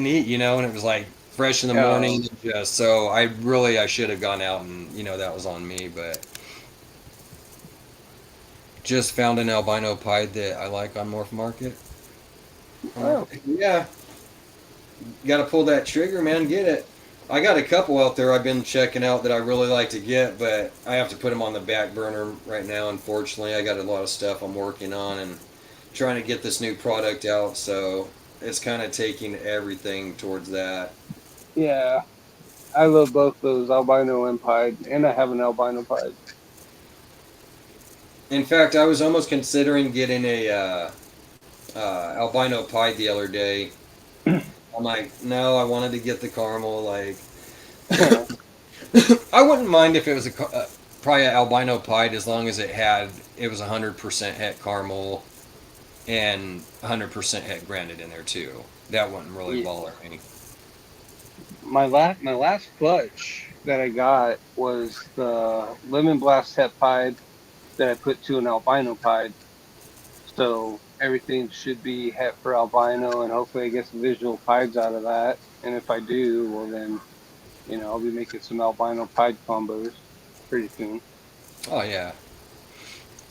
eat, and it was like fresh in the morning, just so I should have gone out, and that was on me, but just found an albino pied that I like on Morph Market. Oh. Yeah, got to pull that trigger, man. Get it. I got a couple out there I've been checking out that I really like to get, but I have to put them on the back burner right now. Unfortunately, I got a lot of stuff I'm working on and trying to get this new product out, so it's kind of taking everything towards that. Yeah. I love both those, albino and pied, and I have an albino pied. In fact, I was almost considering getting a albino pied the other day. I'm like, no, I wanted to get the caramel. Like, I wouldn't mind if it was probably an albino pied, as long as it was 100% het caramel and 100% het granite in there too. That wouldn't really bother me. My last clutch that I got was the lemon blast het pied that I put to an albino pied. So everything should be het for albino, and hopefully I get some visual pieds out of that. And if I do, well then, I'll be making some albino pied combos pretty soon. Oh yeah,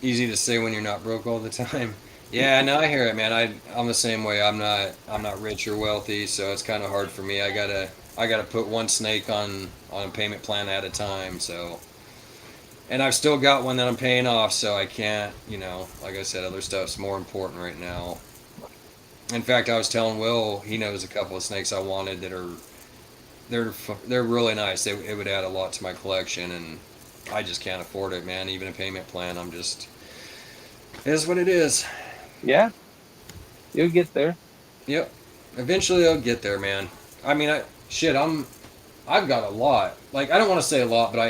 easy to say when you're not broke all the time. Yeah, no, I hear it, man. I'm the same way. I'm not rich or wealthy, so it's kind of hard for me. I gotta put one snake on a payment plan at a time. So, and I've still got one that I'm paying off, so I can't. Like I said, other stuff's more important right now. In fact, I was telling Will, he knows a couple of snakes I wanted that they're really nice. It would add a lot to my collection, and I just can't afford it, man. Even a payment plan, it is what it is. Yeah, you'll get there. Yep. Eventually I'll get there, man. I mean, I've got a lot. Like, I don't want to say a lot, but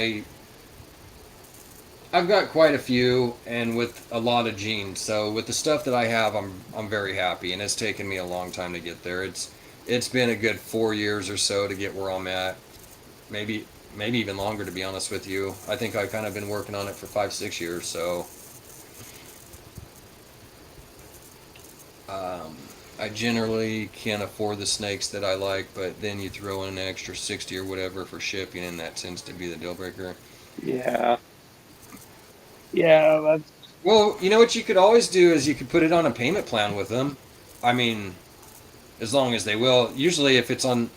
I've got quite a few, and with a lot of genes. So with the stuff that I have, I'm very happy, and it's taken me a long time to get there. It's been a good 4 years or so to get where I'm at. Maybe even longer, to be honest with you. I think I've kind of been working on it for 5-6 years. So I generally can't afford the snakes that I like, but then you throw in an extra 60 or whatever for shipping, and that tends to be the deal breaker. Yeah. Yeah, that's... Well, you know what you could always do is you could put it on a payment plan with them. I mean, as long as they will. Usually if it's on...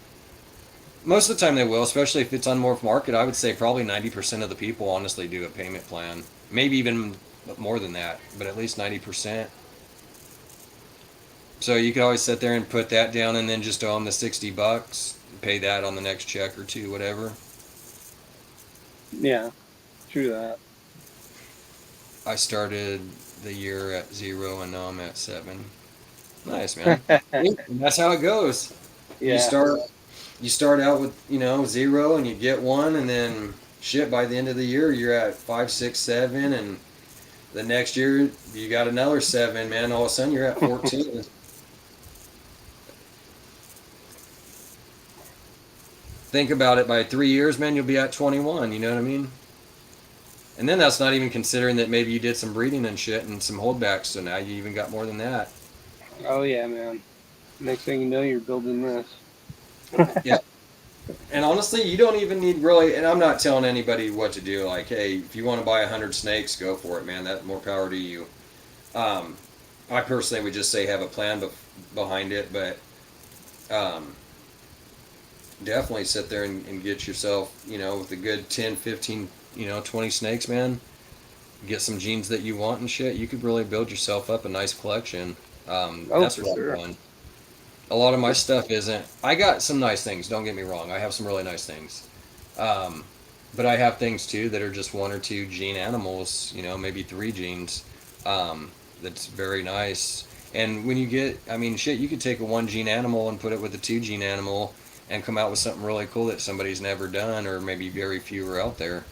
Most of the time they will, especially if it's on Morph Market. I would say probably 90% of the people honestly do a payment plan. Maybe even more than that, but at least 90%. So you could always sit there and put that down and then just owe them the $60, pay that on the next check or two, whatever. Yeah, true that. I started the year at 0 and now I'm at 7. Nice, man. That's how it goes. Yeah. You start out with 0 and you get 1, and then shit, by the end of the year you're at 5, 6, 7, and the next year you got another 7, man. All of a sudden you're at 14. Think about it, by 3 years, man, you'll be at 21, you know what I mean? And then that's not even considering that maybe you did some breeding and shit and some holdbacks, so now you even got more than that. Oh yeah, man. Next thing you know, you're building this. Yeah. And honestly, you don't even need really, and I'm not telling anybody what to do, like, hey, if you want to buy 100 snakes, go for it, man. That more power to you. I personally would just say have a plan behind it, but definitely sit there and get yourself, with a good 10, 15, 20 snakes, man. Get some genes that you want and shit. You could really build yourself up a nice collection. That's for really sure. fun. A lot of my stuff isn't. I got some nice things, don't get me wrong. I have some really nice things. But I have things too that are just 1 or 2 gene animals, maybe 3 genes. That's very nice. And when you get, I mean, shit, you could take a 1 gene animal and put it with a 2 gene animal, and come out with something really cool that somebody's never done, or maybe very few are out there.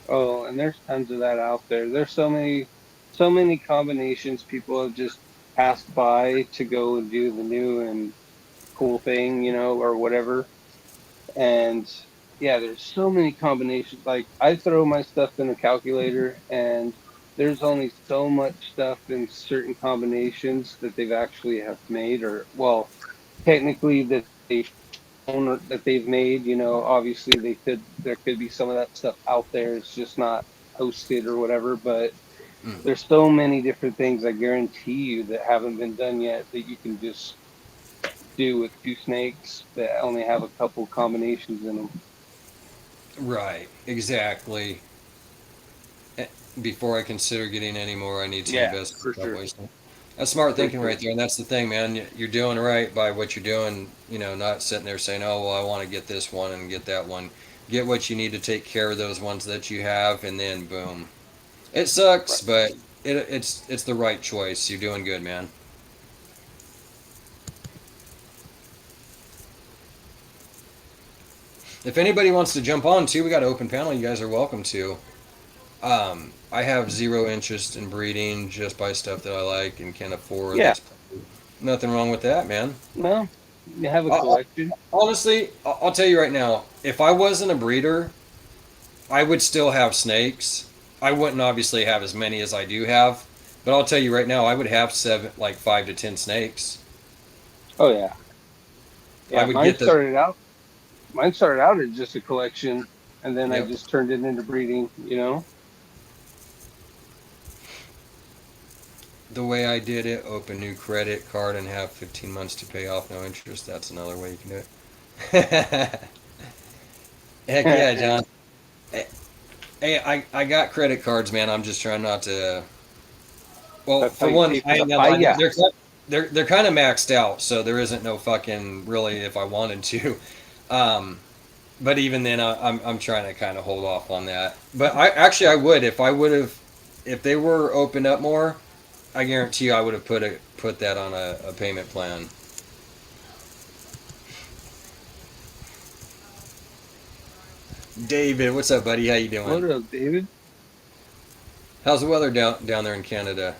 Oh, and there's tons of that out there. There's so many combinations people have just passed by to go and do the new and cool thing, you know, or whatever. And yeah, there's so many combinations. Like I throw my stuff in a calculator, and there's only so much stuff in certain combinations that they've actually have made, or well, technically that they own or that they've made. You know, obviously there could be some of that stuff out there. It's just not posted or whatever. But Mm. there's so many different things I guarantee you that haven't been done yet that you can just do with two snakes that only have a couple combinations in them. Right, exactly. Eh, Before I consider getting any more, I need to Yeah, invest for in sure. Cowboys. That's smart For thinking sure. right there, and that's the thing, man. You're doing right by what you're doing. You know, not sitting there saying, "Oh, well, I want to get this one and get that one." Get what you need to take care of those ones that you have, and then boom. It sucks, Right. but it's the right choice. You're doing good, man. If anybody wants to jump on too, we got an open panel. You guys are welcome to. I have zero interest in breeding, just buy stuff that I like and can afford. Yeah. That's nothing wrong with that, man. Well, you have a I, I, collection. honestly, I'll tell you right now, if I wasn't a breeder, I would still have snakes. I wouldn't obviously have as many as I do have, but I'll tell you right now, I would have seven, like 5 to 10 snakes. Oh yeah. I Yeah, would get the mine started out as just a collection, and then I yep. just turned it into breeding, you know? The way I did it, open new credit card and have 15 months to pay off, no interest. That's another way you can do it. Heck yeah, John. Hey, I got credit cards, man. I'm just trying not to. Well, That's how for you one, pay for I the ain't gonna lie, fire. they're kind of maxed out, so there isn't no fucking really if I wanted to. Um, but even then, I'm trying to kind of hold off on that. But I would if I would have if they were opened up more. I guarantee you, I would have put that on a payment plan. David, what's up, buddy? How you doing? What up, David? How's the weather down there in Canada?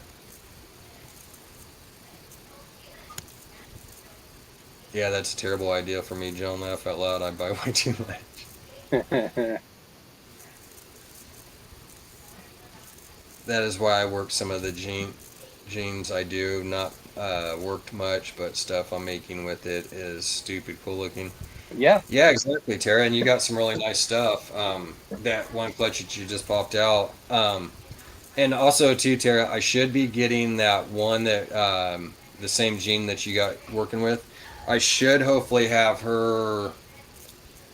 Yeah, that's a terrible idea for me, Joan. Laugh out loud. I buy way too much. That is why I work some of the jeans I do. Not worked much, but stuff I'm making with it is stupid cool looking. Yeah. Yeah, exactly, Tara. And you got some really nice stuff. That one clutch that you just popped out. And also too, Tara, I should be getting that one that the same gene that you got working with. I should hopefully have her.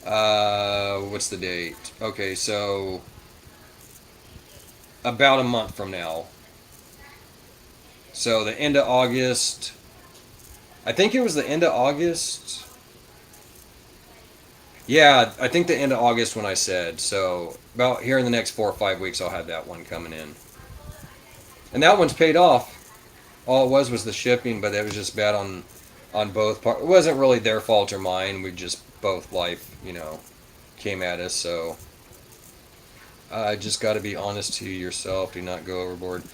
What's the date? Okay, so about a month from now. So the end of August. I think it was the end of August. Yeah, I think the end of August when I said. So about here in the next 4 or 5 weeks, I'll have that one coming in. And that one's paid off. All it was the shipping, but it was just bad on both parts. It wasn't really their fault or mine. We just both life, came at us. So just got to be honest to yourself. Do not go overboard.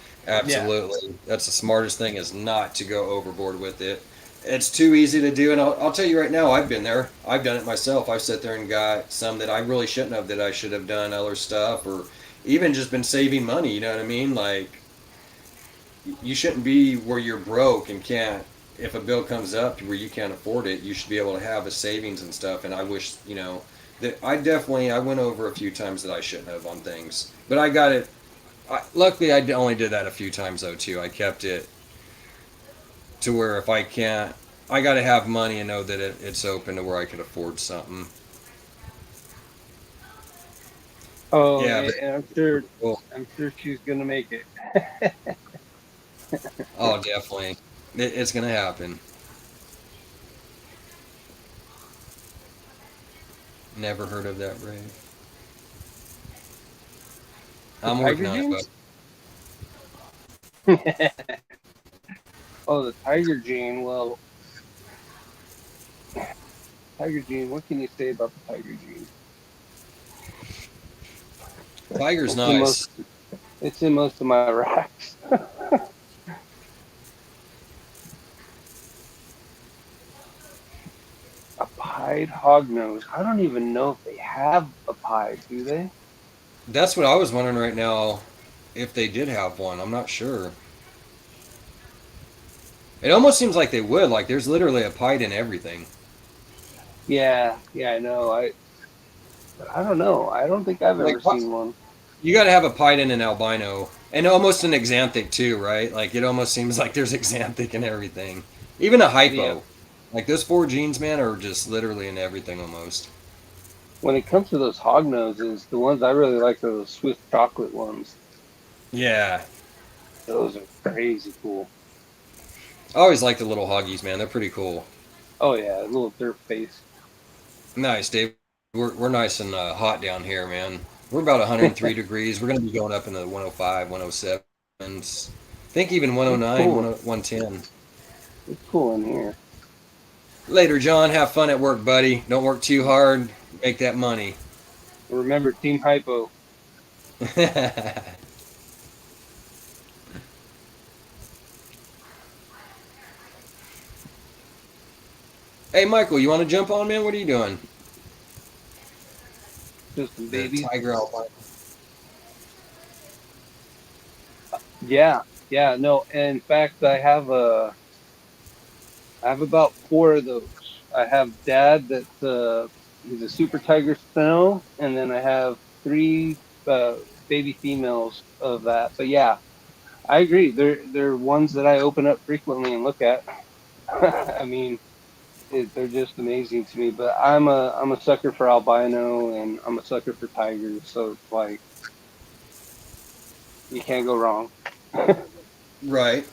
Yeah. Absolutely, that's the smartest thing is not to go overboard with it. It's too easy to do, and I'll tell you right now, I've been there. I've done it myself. I've sat there and got some that I really shouldn't have. That I should have done other stuff, or even just been saving money. You know what I mean? Like you shouldn't be where you're broke and can't. If a bill comes up where you can't afford it, you should be able to have a savings and stuff. And I wish that I went over a few times that I shouldn't have on things, but I got it. Luckily, I only did that a few times though too. I kept it to where if I can't, I got to have money and know that it's open to where I could afford something. Oh, Yeah, but and cool. I'm sure she's gonna make it. Oh, definitely, it's gonna happen. Never heard of that brave. The I'm working tiger on it, bud. genes? Oh, the tiger gene. Well, Tiger gene. What can you say about the tiger gene? Tiger's It's in nice. most. It's in most of my racks. A pied hognose. I don't even know if they have a pied. Do they? That's what I was wondering right now. If they did have one, I'm not sure. It almost seems like they would. Like there's literally a pied in everything. Yeah. Yeah. I know. I don't know. I don't think I've Like ever what? seen one. You got to have a pied in an albino, and almost an exanthic too, right? Like it almost seems like there's exanthic in everything, even a Yeah. hypo. Like those four genes, man, are just literally in everything almost. When it comes to those hog noses, the ones I really like are those Swiss chocolate ones. Yeah, Those are crazy cool. I always like the little hoggies, man. They're pretty cool. Oh yeah, a little dirt face. Nice, Dave. We're nice and hot down here, man. We're about 103 degrees. We're gonna be going up into the 105, 107s. I think even It's 109, cool. 110. It's cool in here. Later, John. Have fun at work, buddy. Don't work too hard. Make that money. Remember, Team Hypo. Hey, Michael, you want to jump on, man? What are you doing? Just some The babies. tiger albino. Yeah, yeah. No, in fact, I have about four of those. I have Dad that's he's a Super Tiger Snow, and then I have three baby females of that. But yeah, I agree. They're ones that I open up frequently and look at. I mean, they're just amazing to me. But I'm a sucker for albino, and I'm a sucker for tigers. So it's like you can't go wrong. Right.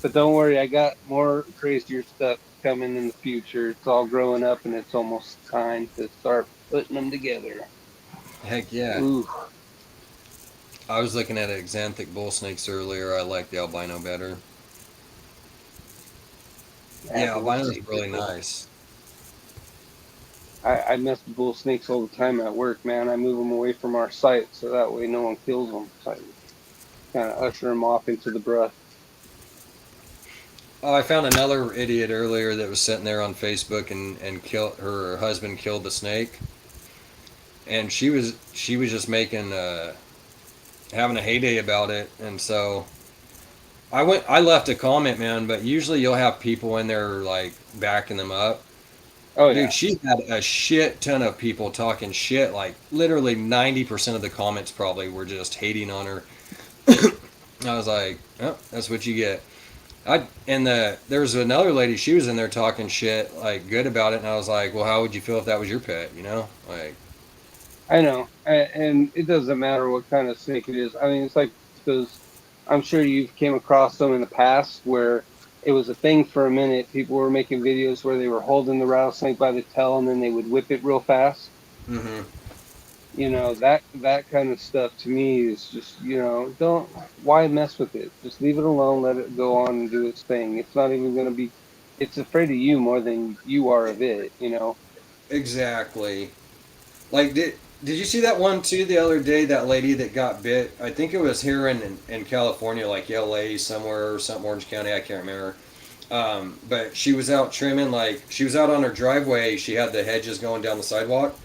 But don't worry, I got more crazier stuff coming in the future. It's all growing up, and it's almost time to start putting them together. Heck yeah. Ooh, I was looking at exanthic bull snakes earlier. I like the albino better. yeah, Yeah, bull albino's snakes are really cool. nice. I mess with bull snakes all the time at work, man. I move them away from our site so that way no one kills them. So I kind of usher them off into the brush. Oh, I found another idiot earlier that was sitting there on Facebook and killed her husband killed the snake, and she was just making having a heyday about it, and so I left a comment, man, but usually you'll have people in there like backing them up. Oh Dude, yeah, she had a shit ton of people talking shit. Like literally 90% of the comments probably were just hating on her. I was like, oh, that's what you get. There was another lady. She was in there talking shit, like good about it, and I was like, well, how would you feel if that was your pet? You know, like I know, and it doesn't matter what kind of snake it is. I mean, it's like those. I'm sure you've came across them in the past where it was a thing for a minute. People were making videos where they were holding the rattlesnake by the tail and then they would whip it real fast. hmm You know, that kind of stuff to me is just, don't why mess with it? Just leave it alone, let it go on and do its thing. It's not even going to be it's afraid of you more than you are of it. exactly. Like did you see that one too the other day? That lady that got bit. I think it was here in California, like L.A. somewhere or something, Orange County. I can't remember. But she was out trimming, like she was out on her driveway. She had the hedges going down the sidewalk,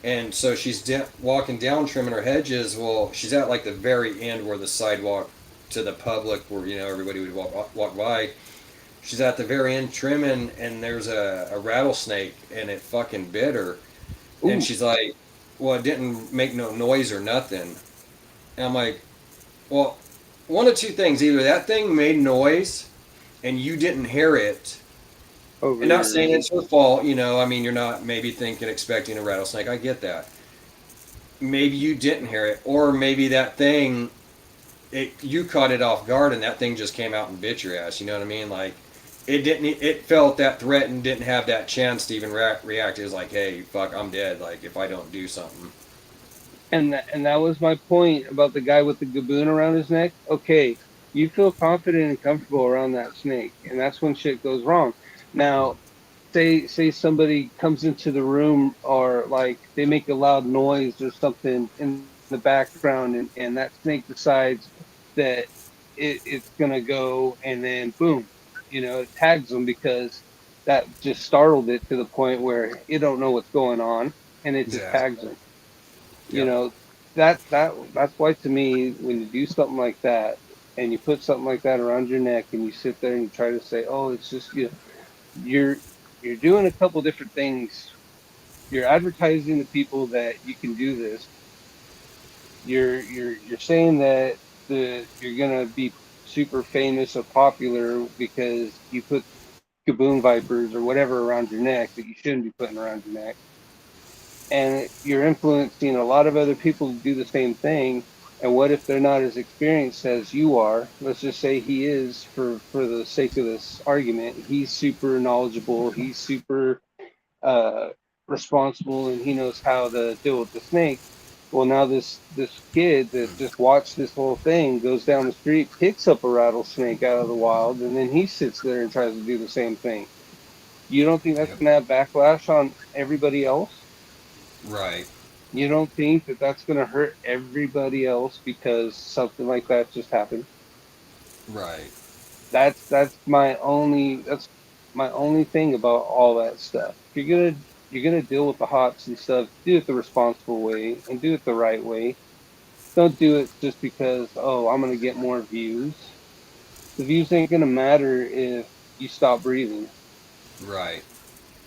and so she's walking down trimming her hedges. Well, she's at like the very end where the sidewalk to the public, where everybody would walk by. She's at the very end trimming, and there's a rattlesnake, and it fucking bit her. And Ooh, she's like, "Well, it didn't make no noise or nothing." And I'm like, "Well, one of two things: either that thing made noise, and you didn't hear it." over And not your saying it's her fault, I mean, you're not maybe thinking, expecting a rattlesnake. I get that. Maybe you didn't hear it, or maybe that thing, you caught it off guard, and that thing just came out and bit your ass. You know what I mean? Like, it didn't. It felt that threat and didn't have that chance to even react. It was like, hey, fuck, I'm dead. Like, if I don't do something. and that was my point about the guy with the gaboon around his neck. Okay, you feel confident and comfortable around that snake, and that's when shit goes wrong. Now, say somebody comes into the room, or like they make a loud noise or something in the background, and that snake decides that it's gonna go, and then boom, it tags them because that just startled it to the point where it don't know what's going on, and it just Exactly. tags them. you Yep. know that's why, to me, when you do something like that and you put something like that around your neck and you sit there and you try to say, oh, it's just you're you're doing a couple different things. You're advertising to people that you can do this. You're saying that you're gonna be super famous or popular because you put kaboom vipers or whatever around your neck that you shouldn't be putting around your neck, and you're influencing a lot of other people to do the same thing. And what if they're not as experienced as you are? Let's just say he is, for the sake of this argument, he's super knowledgeable, he's super uh, responsible, and he knows how to deal with the snake. Well, now this kid that just watched this whole thing goes down the street, picks up a rattlesnake out of the wild, and then he sits there and tries to do the same thing. You don't think that's Yep. going to have backlash on everybody else? Right. You don't think that that's going to hurt everybody else because something like that just happened? Right. That's my only thing about all that stuff. If you're gonna deal with the hops and stuff, do it the responsible way and do it the right way. Don't do it just because, oh, I'm gonna get more views. The views ain't gonna matter if you stop breathing. Right.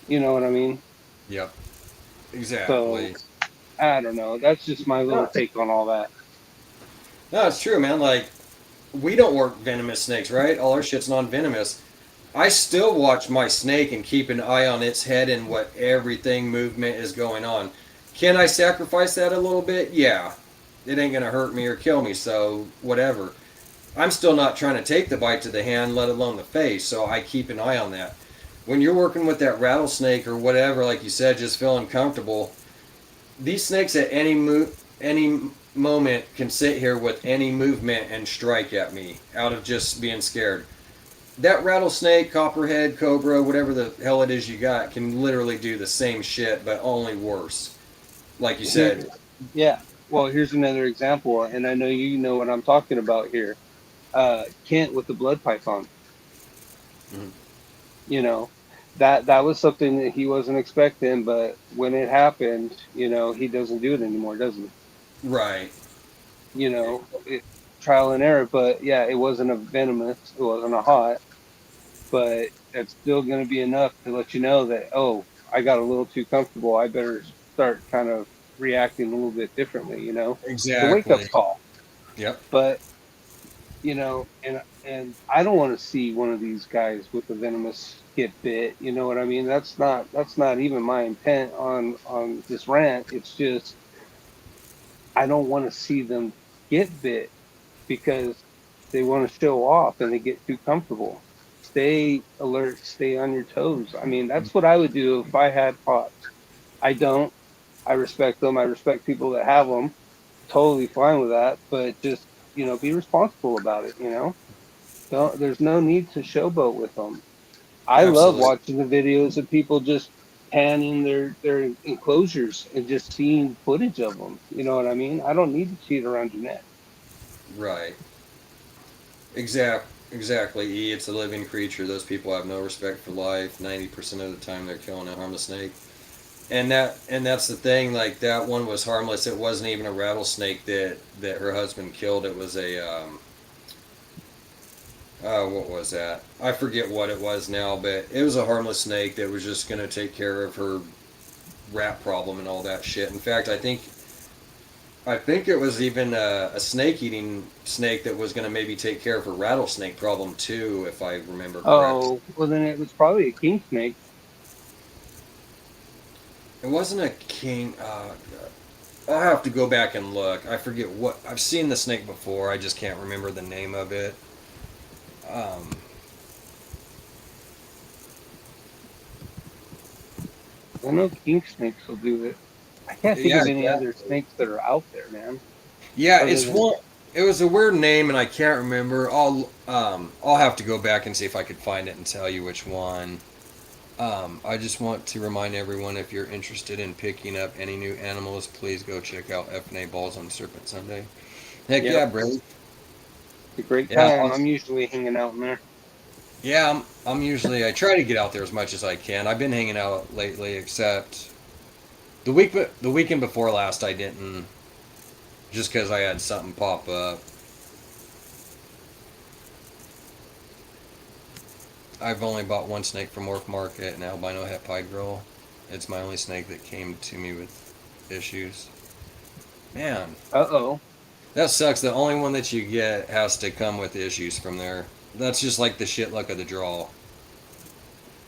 You know what I mean? Yep. So Exactly. I don't know. That's just my little take on all that. No, it's true, man. Like, we don't work venomous snakes, right? All our shit's non-venomous. I still watch my snake and keep an eye on its head and what everything movement is going on. Can I sacrifice that a little bit? Yeah. It ain't gonna hurt me or kill me, so whatever. I'm still not trying to take the bite to the hand, let alone the face, so I keep an eye on that. When you're working with that rattlesnake or whatever, like you said, just feeling comfortable, these snakes at any moment can sit here with any movement and strike at me out of just being scared. That rattlesnake, copperhead, cobra, whatever the hell it is you got, can literally do the same shit, but only worse. Like you said. Here, yeah. Well, here's another example, and I know you know what I'm talking about here. Kent with the blood python. Mhm. You know, that was something that he wasn't expecting, but when it happened, he doesn't do it anymore, does he? Right. Trial and error, but yeah, it wasn't a venomous, it wasn't a hot, but it's still going to be enough to let you know that, oh, I got a little too comfortable. I better start kind of reacting a little bit differently. It's a wake up Exactly. call. Yep. But and I don't want to see one of these guys with the venomous get bit. You know what I mean? That's not even my intent on this rant. It's just I don't want to see them get bit because they want to show off and they get too comfortable. Stay alert, stay on your toes. I mean, that's what I would do if I had pots. I don't. I respect them. I respect people that have them. Totally fine with that, but just be responsible about it. There's no need to showboat with them. I love Absolutely. watching the videos of people just panning their enclosures and just seeing footage of them. You know what I mean? I don't need to see it around your neck. Right. Exactly. E. It's a living creature. Those people have no respect for life. 90% of the time, they're killing a harmless snake. And that's the thing. Like that one was harmless. It wasn't even a rattlesnake that her husband killed. It was a what was that? I forget what it was now, but it was a harmless snake that was just gonna take care of her rat problem and all that shit. In fact, I think it was even a snake eating snake that was gonna maybe take care of her rattlesnake problem too, if I remember correct. Oh, well, then it was probably a king snake. It wasn't a king. I'll have to go back and look. I forget what I've seen the snake before. I just can't remember the name of it. Um, I know king snakes will do it. I can't think yeah, of any other exactly. snakes that are out there, man. Yeah, Other it's than one. It was a weird name, and I can't remember. I'll have to go back and see if I could find it and tell you which one. I just want to remind everyone, if you're interested in picking up any new animals, please go check out F&A Balls on Serpent Sunday. Heck Yep. yeah, bro. It's a great Yeah, time. I'm usually hanging out in there. yeah. I'm usually, I try to get out there as much as I can. I've been hanging out lately, except the weekend before last I didn't, just because I had something pop up. I've only bought one snake from Morph Market, an albino het pied girl. It's my only snake that came to me with issues. Man, Uh-oh. that sucks. The only one that you get has to come with issues from there. That's just like the shit luck of the draw.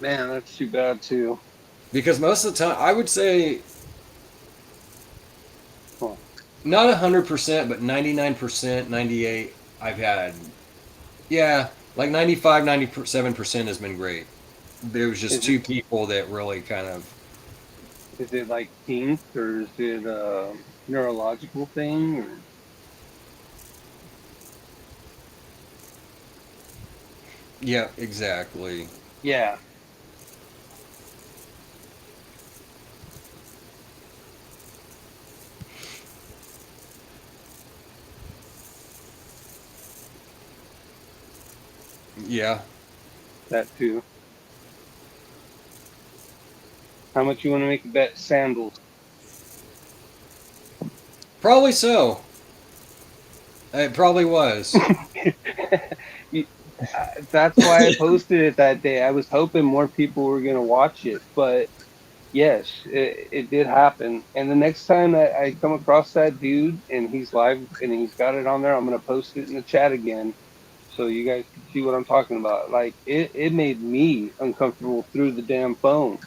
Man, that's too bad, too. Because most of the time, I would say Huh. not 100%, but 99%, 98, I've had. Yeah, like 95, 97% has been great. There was just Is two people that really kind of. it like kink, or is it a neurological thing? Or... Yeah, exactly. Yeah. Yeah. That too. How much you want to make a bet? Sandals. Probably so. It probably was. You- that's why I posted it that day. I was hoping more people were going to watch it, but yes, it did happen. And the next time I come across that dude and he's live and he's got it on there, I'm going to post it in the chat again so you guys can see what I'm talking about. Like, it made me uncomfortable through the damn phone.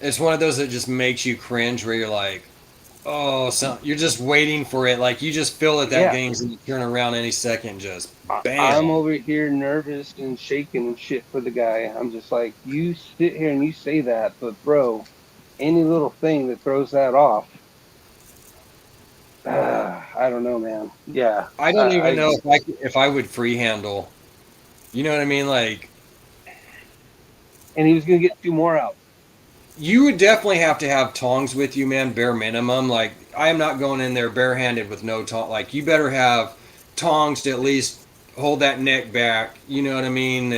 It's one of those that just makes you cringe where you're like, oh, so you're just waiting for it. Like, you just feel that that Yeah. game's going to turn around any second, just I'm bam. over here nervous and shaking and shit for the guy. I'm just like, you sit here and you say that, but bro, any little thing that throws that off, I don't know, man. Yeah, I don't even I know if I would free handle. You know what I mean? Like, and he was gonna get two more out. you would definitely have to have tongs with you, man, bare minimum. Like, I am not going in there barehanded with no tong. Like, you better have tongs to at least hold that neck back. You know what I mean?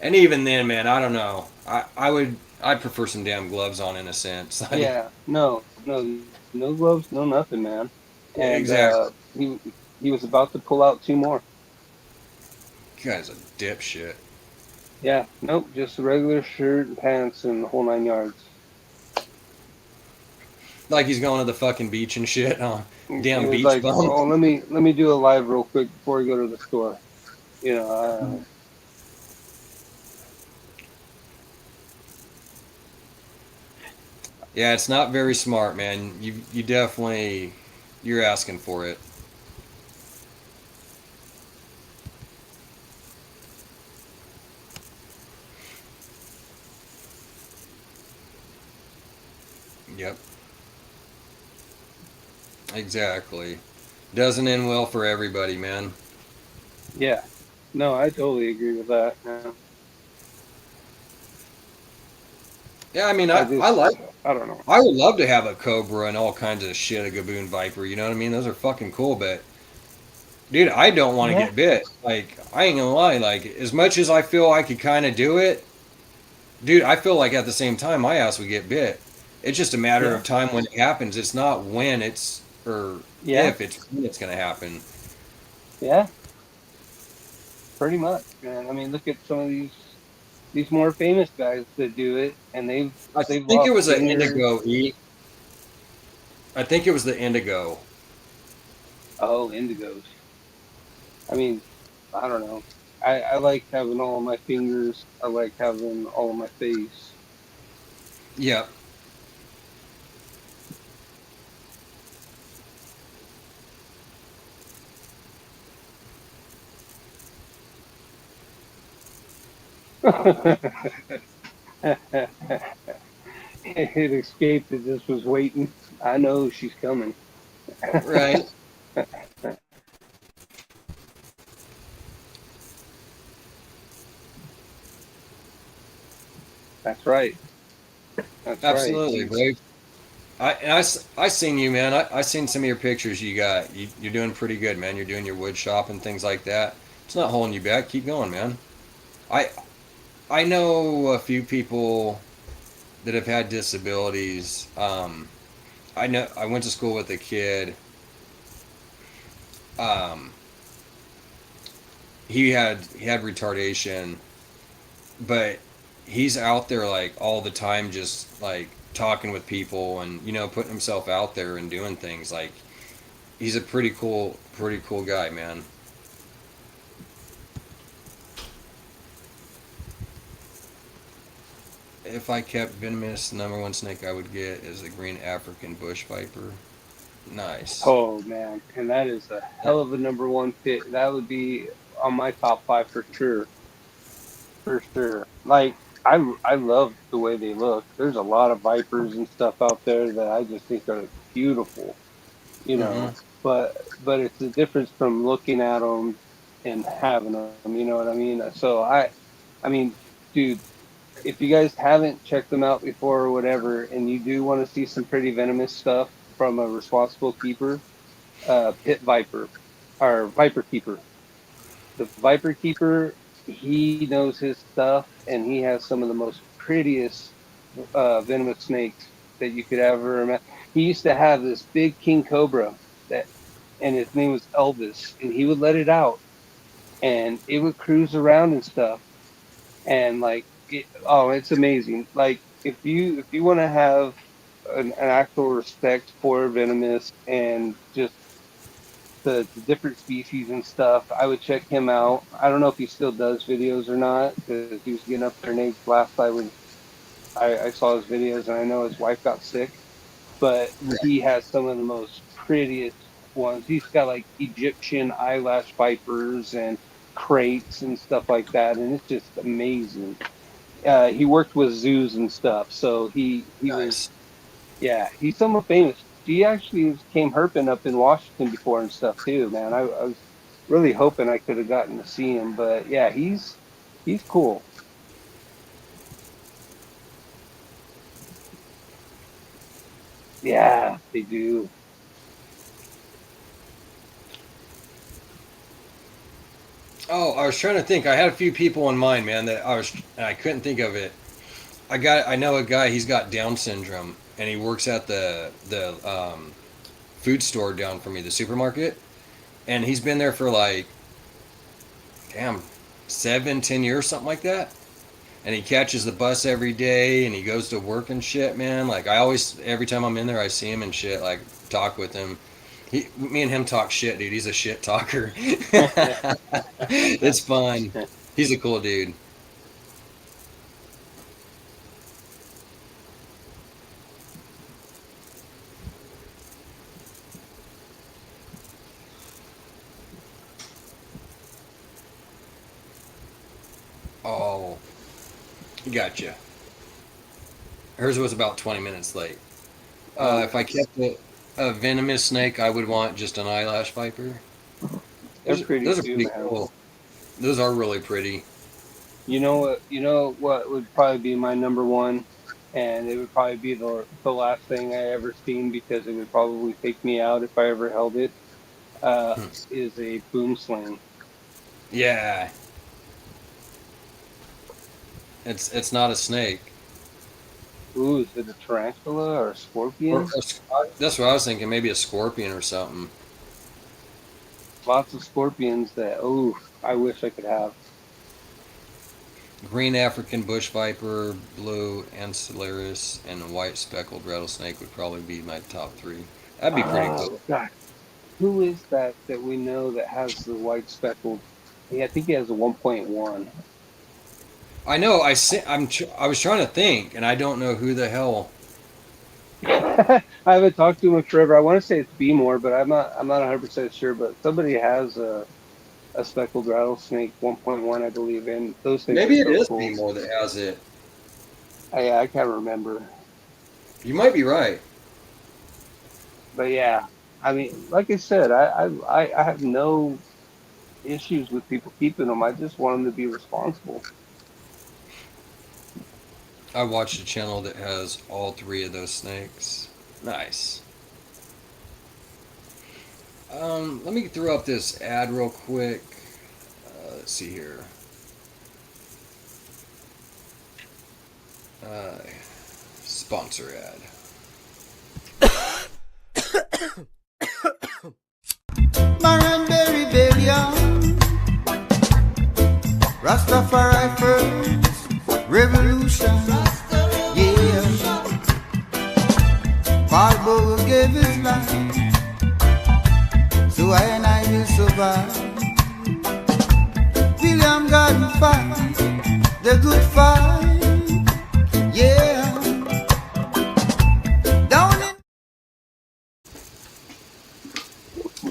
And even then, man, I don't know. I'd prefer some damn gloves on in a sense. Like, Yeah, no gloves, no nothing, man. And exactly. he was about to pull out two more. Guy's a dipshit. Yeah, nope, just a regular shirt and pants and the whole 9 yards. Like he's going to the fucking beach and shit. Oh, He damn was beach like, bum. "Oh, let me do a live real quick before we go to the store." You know, Yeah, it's not very smart, man. You definitely you're asking for it. Yep. Exactly. Doesn't end well for everybody, man. yeah. No, I totally agree with that. Yeah. Yeah, I mean, I I just, like. I don't know. I would love to have a cobra and all kinds of shit, a gaboon viper. You know what I mean? Those are fucking cool, but dude, I don't want to Yeah, get bit. Like, I ain't gonna lie. Like, as much as I feel I could kind of do it, dude, I feel like at the same time my ass would get bit. It's just a matter yeah, of time when it happens. It's not when it's or yeah, if it's when it's gonna happen. yeah. Pretty much, man. I mean, look at some of these more famous guys that do it, and I they've think it lost was an fingers. indigo E. I think it was the indigo. Oh, indigos. I mean, I don't know. I like having all of my fingers. I like having all of my face. Yep. It escaped. It just was waiting. I know she's coming. Right. That's right. That's right. Absolutely, Blake. I seen you, man. I seen some of your pictures you got. You're doing pretty good, man. You're doing your wood shop and things like that. It's not holding you back. Keep going, man. I I know a few people that have had disabilities. I know I went to school with a kid. Um, he had retardation, but he's out there like all the time, just like talking with people and putting himself out there and doing things. Like he's a pretty cool guy, man. If I kept venomous, the number one snake I would get is the green African bush viper. Nice. Oh man, and that is a hell of a number one pick. That would be on my top five for sure, for sure. Like I love the way they look. There's a lot of vipers and stuff out there that I just think are beautiful, you Mm-hmm. know. But it's the difference from looking at them and having them. You know what I mean? So I mean, dude, if you guys haven't checked them out before or whatever, and you do want to see some pretty venomous stuff from a responsible keeper, pit viper or viper keeper. The viper keeper, he knows his stuff, and he has some of the most prettiest venomous snakes that you could ever imagine. He used to have this big king cobra that, and his name was Elvis, and he would let it out, and it would cruise around and stuff, and like, it's amazing. Like if you want to have an actual respect for venomous and just the different species and stuff, I would check him out. I don't know if he still does videos or not because he was getting up there in age last I saw his videos, and I know his wife got sick, but he has some of the most prettiest ones. He's got like Egyptian eyelash vipers and crates and stuff like that, and it's just amazing. He worked with zoos and stuff, so he was, Nice. yeah, he's somewhat famous. He actually came herping up in Washington before and stuff too, man. I was really hoping I could have gotten to see him, but yeah, he's cool. Yeah, they do. Oh, I was trying to think. I had a few people in mind, man, that I couldn't think of it. I know a guy. He's got Down syndrome, and he works at the food store down from me, the supermarket, and he's been there for like, damn, 7, 10 years, something like that. And he catches the bus every day, and he goes to work and shit, man. Like I always, every time I'm in there, I see him and shit. Like talk with him. Me and him talk shit, dude. He's a shit talker. It's fun. He's a cool dude. Oh, gotcha. Hers was about 20 minutes late. Oh, If I kept a venomous snake, I would want just an eyelash viper. they're Those, pretty those are too, pretty man. cool. Those are really pretty. You know what? You know what would probably be my number one, and it would probably be the last thing I ever seen because it would probably take me out if I ever held it. Uh, Hmm. is a boom sling. Yeah, it's not a snake. Ooh, is it a tarantula or a Or, scorpion? that's what I was thinking. Maybe a scorpion or something. Lots of scorpions that, oh, I wish I could have. Green African bush viper, blue ancillaris, and a white speckled rattlesnake would probably be my top three. That'd be pretty cool. Oh, God. Who is that we know that has the white speckled? Yeah, I think he has a 1.1. I know. I was trying to think, and I don't know who the hell. I haven't talked to him in forever. I want to say it's B-more, but I'm not 100% sure. But somebody has a speckled rattlesnake 1.1, I believe, and those things are Maybe it so is cool. more that has it. I can't remember, You might be right. but yeah, I mean, like I said, I have no issues with people keeping them. I just want them to be responsible. I watched a channel that has all three of those snakes. Nice. Let me throw up this ad real quick. Let's see here. Uh, Sponsor ad. Maranberry Rebellion, Rastafari first, revolution, yeah. Paul Bogle gave his life, so I and I will survive. William Garden fight, the good fight, yeah. Down in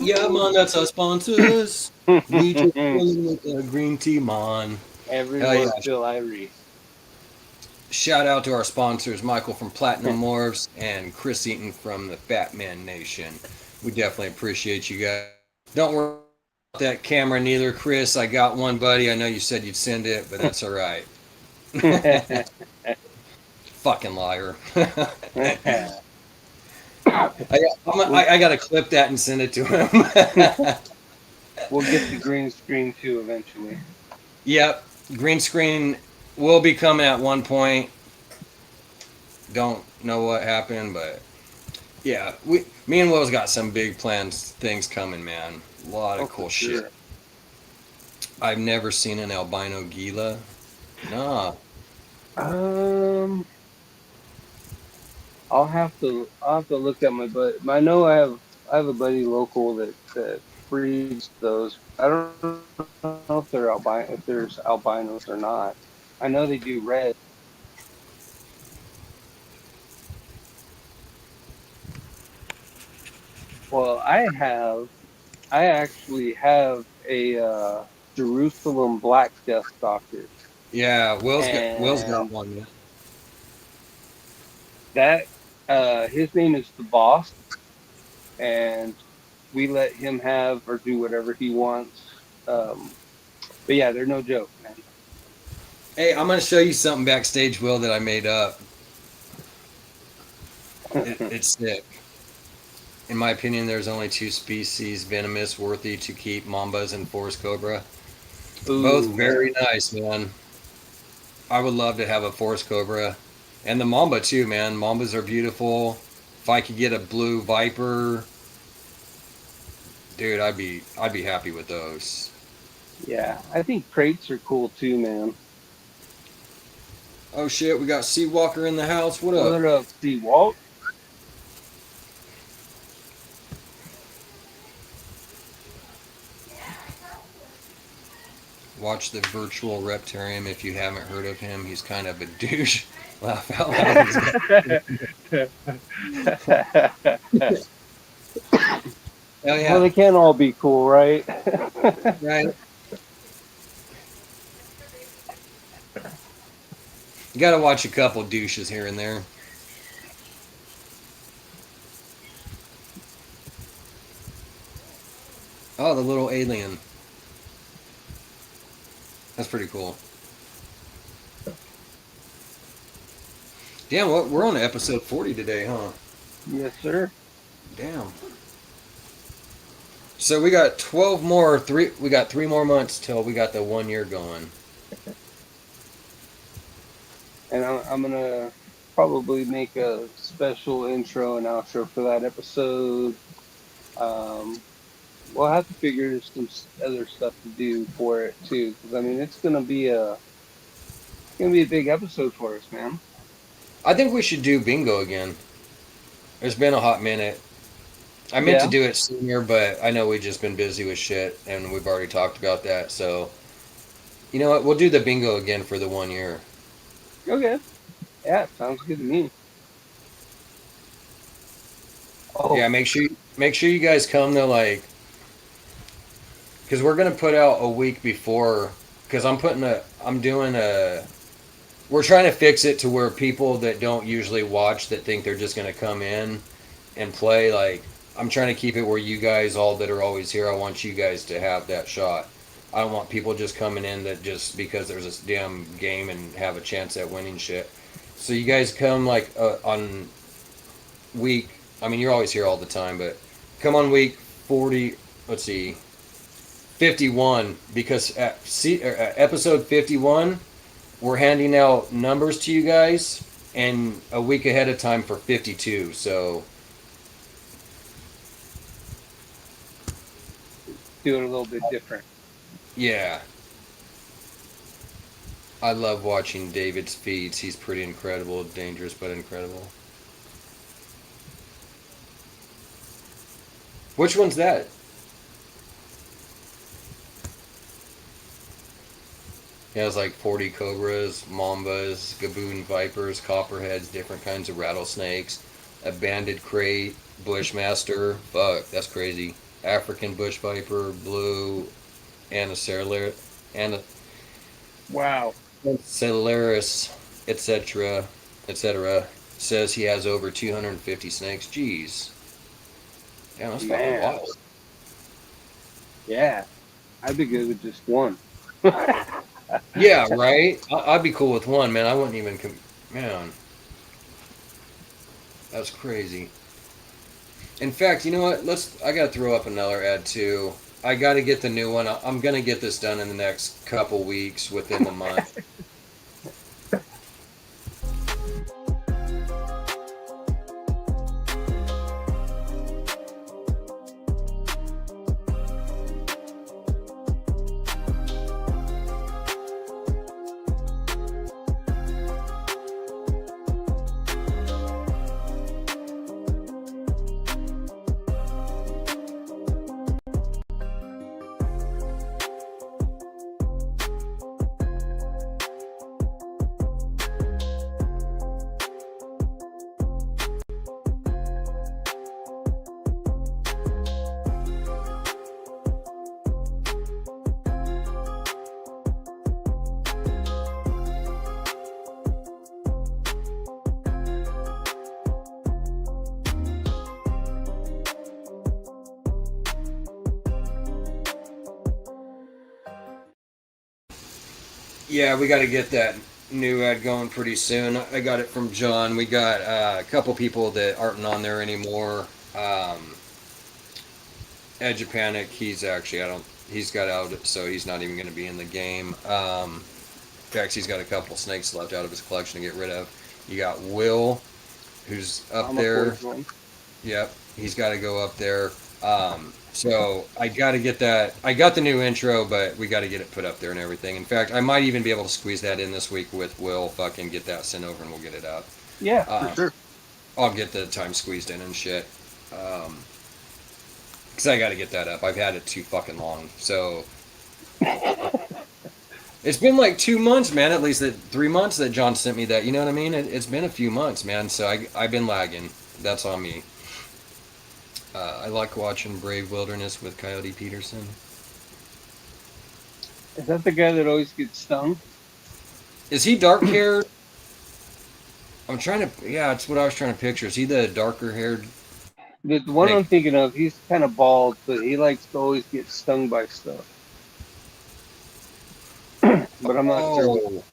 Yeah, man, that's our sponsors. We just with the green tea, man. Everyone Hell yeah. Phil Irie. Shout out to our sponsors, Michael from Platinum Morphs and Chris Eaton from the Fat Man Nation. We definitely appreciate you guys. Don't worry about that camera neither, Chris. I got one, buddy. I know you said you'd send it, but that's all right. Fucking liar. I got to clip that and send it to him. We'll get the green screen too eventually. Yep, green screen will be coming at one point. Don't know what happened, but yeah, me and Will's got some big plans, things coming, man. A lot of cool shit. I've never seen an albino gila. Nah. I'll have to look at my buddy. I know I have a buddy local that breeds those. I don't know if they're if there's albinos or not. I know they do red. Well, I actually have a Jerusalem Black Death Stalker. Yeah, Will's got one. Yeah. That his name is the Boss, and we let him have or do whatever he wants. But yeah, they're no joke, man. Hey, I'm gonna show you something backstage, Will, that I made up. It's sick. In my opinion, there's only two species venomous worthy to keep: mambas and forest cobra. Ooh, Both very nice, man. I would love to have a forest cobra, and the mamba too, man. Mambas are beautiful. If I could get a blue viper, dude, I'd be happy with those. Yeah, I think crates are cool too, man. Oh shit, we got Seawalker in the house. What up? What up, Walt? Watch the virtual Reptarium if you haven't heard of him. He's kind of a douche. Laugh out loud. Hell yeah. Well, they can't all be cool, right? Right. You gotta watch a couple douches here and there. Oh, the little alien. That's pretty cool. Damn, we're on episode 40 today, huh? Yes, sir. Damn. So we got 12 more, we got 3 more months till we got the 1 year going. And I'm gonna probably make a special intro and outro for that episode. We'll have to figure some other stuff to do for it too, because I mean it's gonna be a big episode for us, man. I think we should do bingo again. There's been a hot minute. I meant to do it sooner, but I know we've just been busy with shit, and we've already talked about that. So, you know what? We'll do the bingo again for the 1 year. Okay. Yeah, sounds good to me. Oh. Yeah, make sure you guys come though, like, because we're gonna put out a week before. Because we're trying to fix it to where people that don't usually watch, that think they're just gonna come in and play, like, I'm trying to keep it where you guys all that are always here, I want you guys to have that shot. I don't want people just coming in that just because there's this damn game and have a chance at winning shit. So you guys come like on week. I mean, you're always here all the time, but come on week 40. Let's see, 51 because episode 51 we're handing out numbers to you guys and a week ahead of time for 52. So Do it a little bit different. yeah, I love watching David's feeds. He's pretty incredible, dangerous but incredible. Which one's that? He has like 40 cobras, mambas, gaboon vipers, copperheads, different kinds of rattlesnakes, a banded crate, bushmaster. Fuck, that's crazy. African bush viper, blue, Anacelaris, Wow. Anacelaris, etc., etc. Says he has over 250 snakes. Jeez. Damn, that's fucking Man. wild. Yeah. I'd be good with just one. Yeah, right? I'd be cool with one, man. I wouldn't even... Man. That's crazy. In fact, you know what? I gotta throw up another ad, too. I gotta get the new one. I'm gonna get this done in the next couple weeks, within the month. Yeah, we got to get that new ad going pretty soon. I got it from John. We got a couple people that aren't on there anymore. Edge of Panic, he's actually, he's got out, so he's not even going to be in the game. In fact, he's got a couple snakes left out of his collection to get rid of. You got Will, who's up there. Yep, he's got to go up there. So I got to get that. I got the new intro, but we got to get it put up there and everything. In fact, I might even be able to squeeze that in this week with Will. Fucking get that sent over and we'll get it up. Yeah, for sure. I'll get the time squeezed in and shit. Because I got to get that up. I've had it too fucking long. So it's been like 2 months, man. At least 3 months that John sent me that. You know what I mean? It's been a few months, man. So I've been lagging. That's on me. I like watching Brave Wilderness with Coyote Peterson. Is that the guy that always gets stung? Is he dark haired? I'm trying to. Yeah, that's what I was trying to picture. Is he the darker haired? The one Nick. I'm thinking of, he's kind of bald, but he likes to always get stung by stuff. But I'm not sure.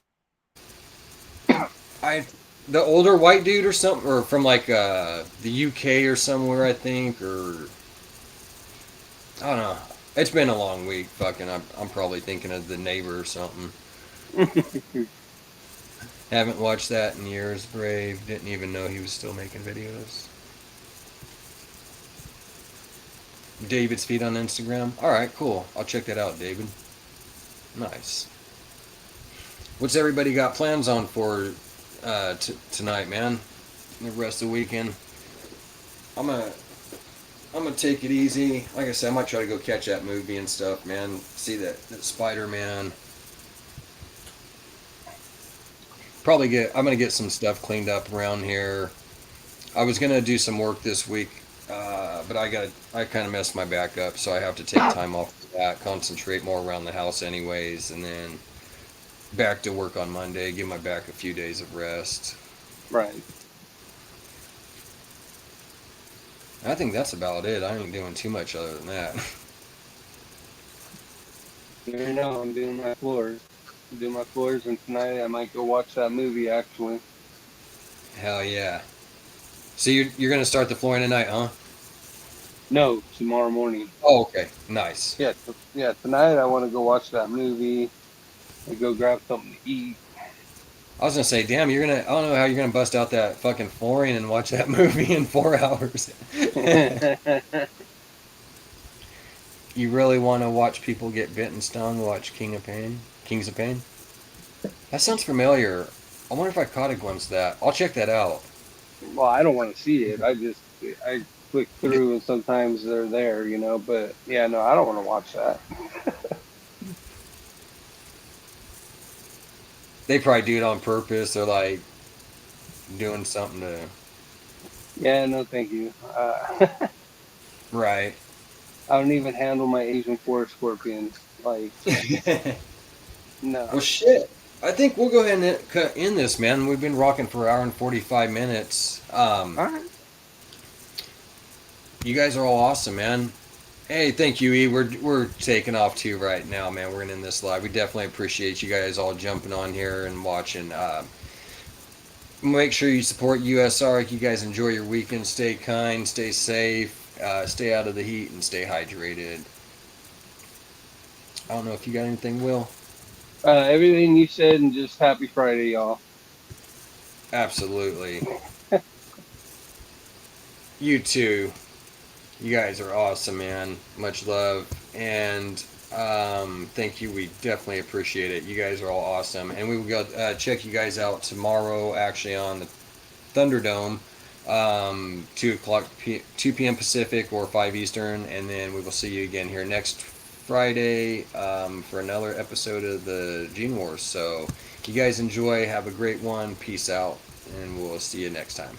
The older white dude or something, or from like the UK or somewhere, I think, or I don't know. It's been a long week. Fucking, I'm probably thinking of The Neighbor or something. Haven't watched that in years. Brave. Didn't even know he was still making videos. David's feed on Instagram. All right, cool. I'll check that out, David. Nice. What's everybody got plans on for tonight, man? The rest of the weekend. I'm gonna take it easy. Like I said, I might try to go catch that movie and stuff, man. See that Spider-Man. I'm gonna get some stuff cleaned up around here. I was gonna do some work this week, but I kind of messed my back up, so I have to take time off for that, concentrate more around the house anyways, and then back to work on Monday, give my back a few days of rest. Right. I think that's about it. I ain't doing too much other than that. You know, I'm doing my floors. I'm doing my floors, and tonight I might go watch that movie, actually. Hell yeah. So you're gonna start the flooring tonight, huh? No, tomorrow morning. Oh, okay. Nice. Yeah, yeah. Tonight I want to go watch that movie and go grab something to eat. I was gonna say, damn, you're gonna. I don't know how you're gonna bust out that fucking flooring and watch that movie in 4 hours. You really want to watch people get bit and stung? Watch Kings of Pain. That sounds familiar. I wonder if I caught a glimpse of that. I'll check that out. Well, I don't want to see it. I click through and sometimes they're there, you know. But yeah, no, I don't want to watch that. They probably do it on purpose. They're like doing something to. Yeah, no, thank you. Right. I don't even handle my Asian forest scorpions. Like, no. Well, shit. I think we'll go ahead and end this, man. We've been rocking for an hour and 45 minutes. All right. You guys are all awesome, man. Hey, thank you, E. We're taking off too right now, man. We're gonna end this live. We definitely appreciate you guys all jumping on here and watching. Make sure you support USR. You guys enjoy your weekend. Stay kind, stay safe, stay out of the heat, and stay hydrated. I don't know if you got anything, Will. Everything you said, and just happy Friday, y'all. Absolutely. You too. You guys are awesome, man. Much love. And thank you. We definitely appreciate it. You guys are all awesome. And we will go check you guys out tomorrow, actually, on the Thunderdome, 2 p.m. Pacific or 5 Eastern. And then we will see you again here next Friday for another episode of the Gene Wars. So you guys enjoy. Have a great one. Peace out. And we'll see you next time.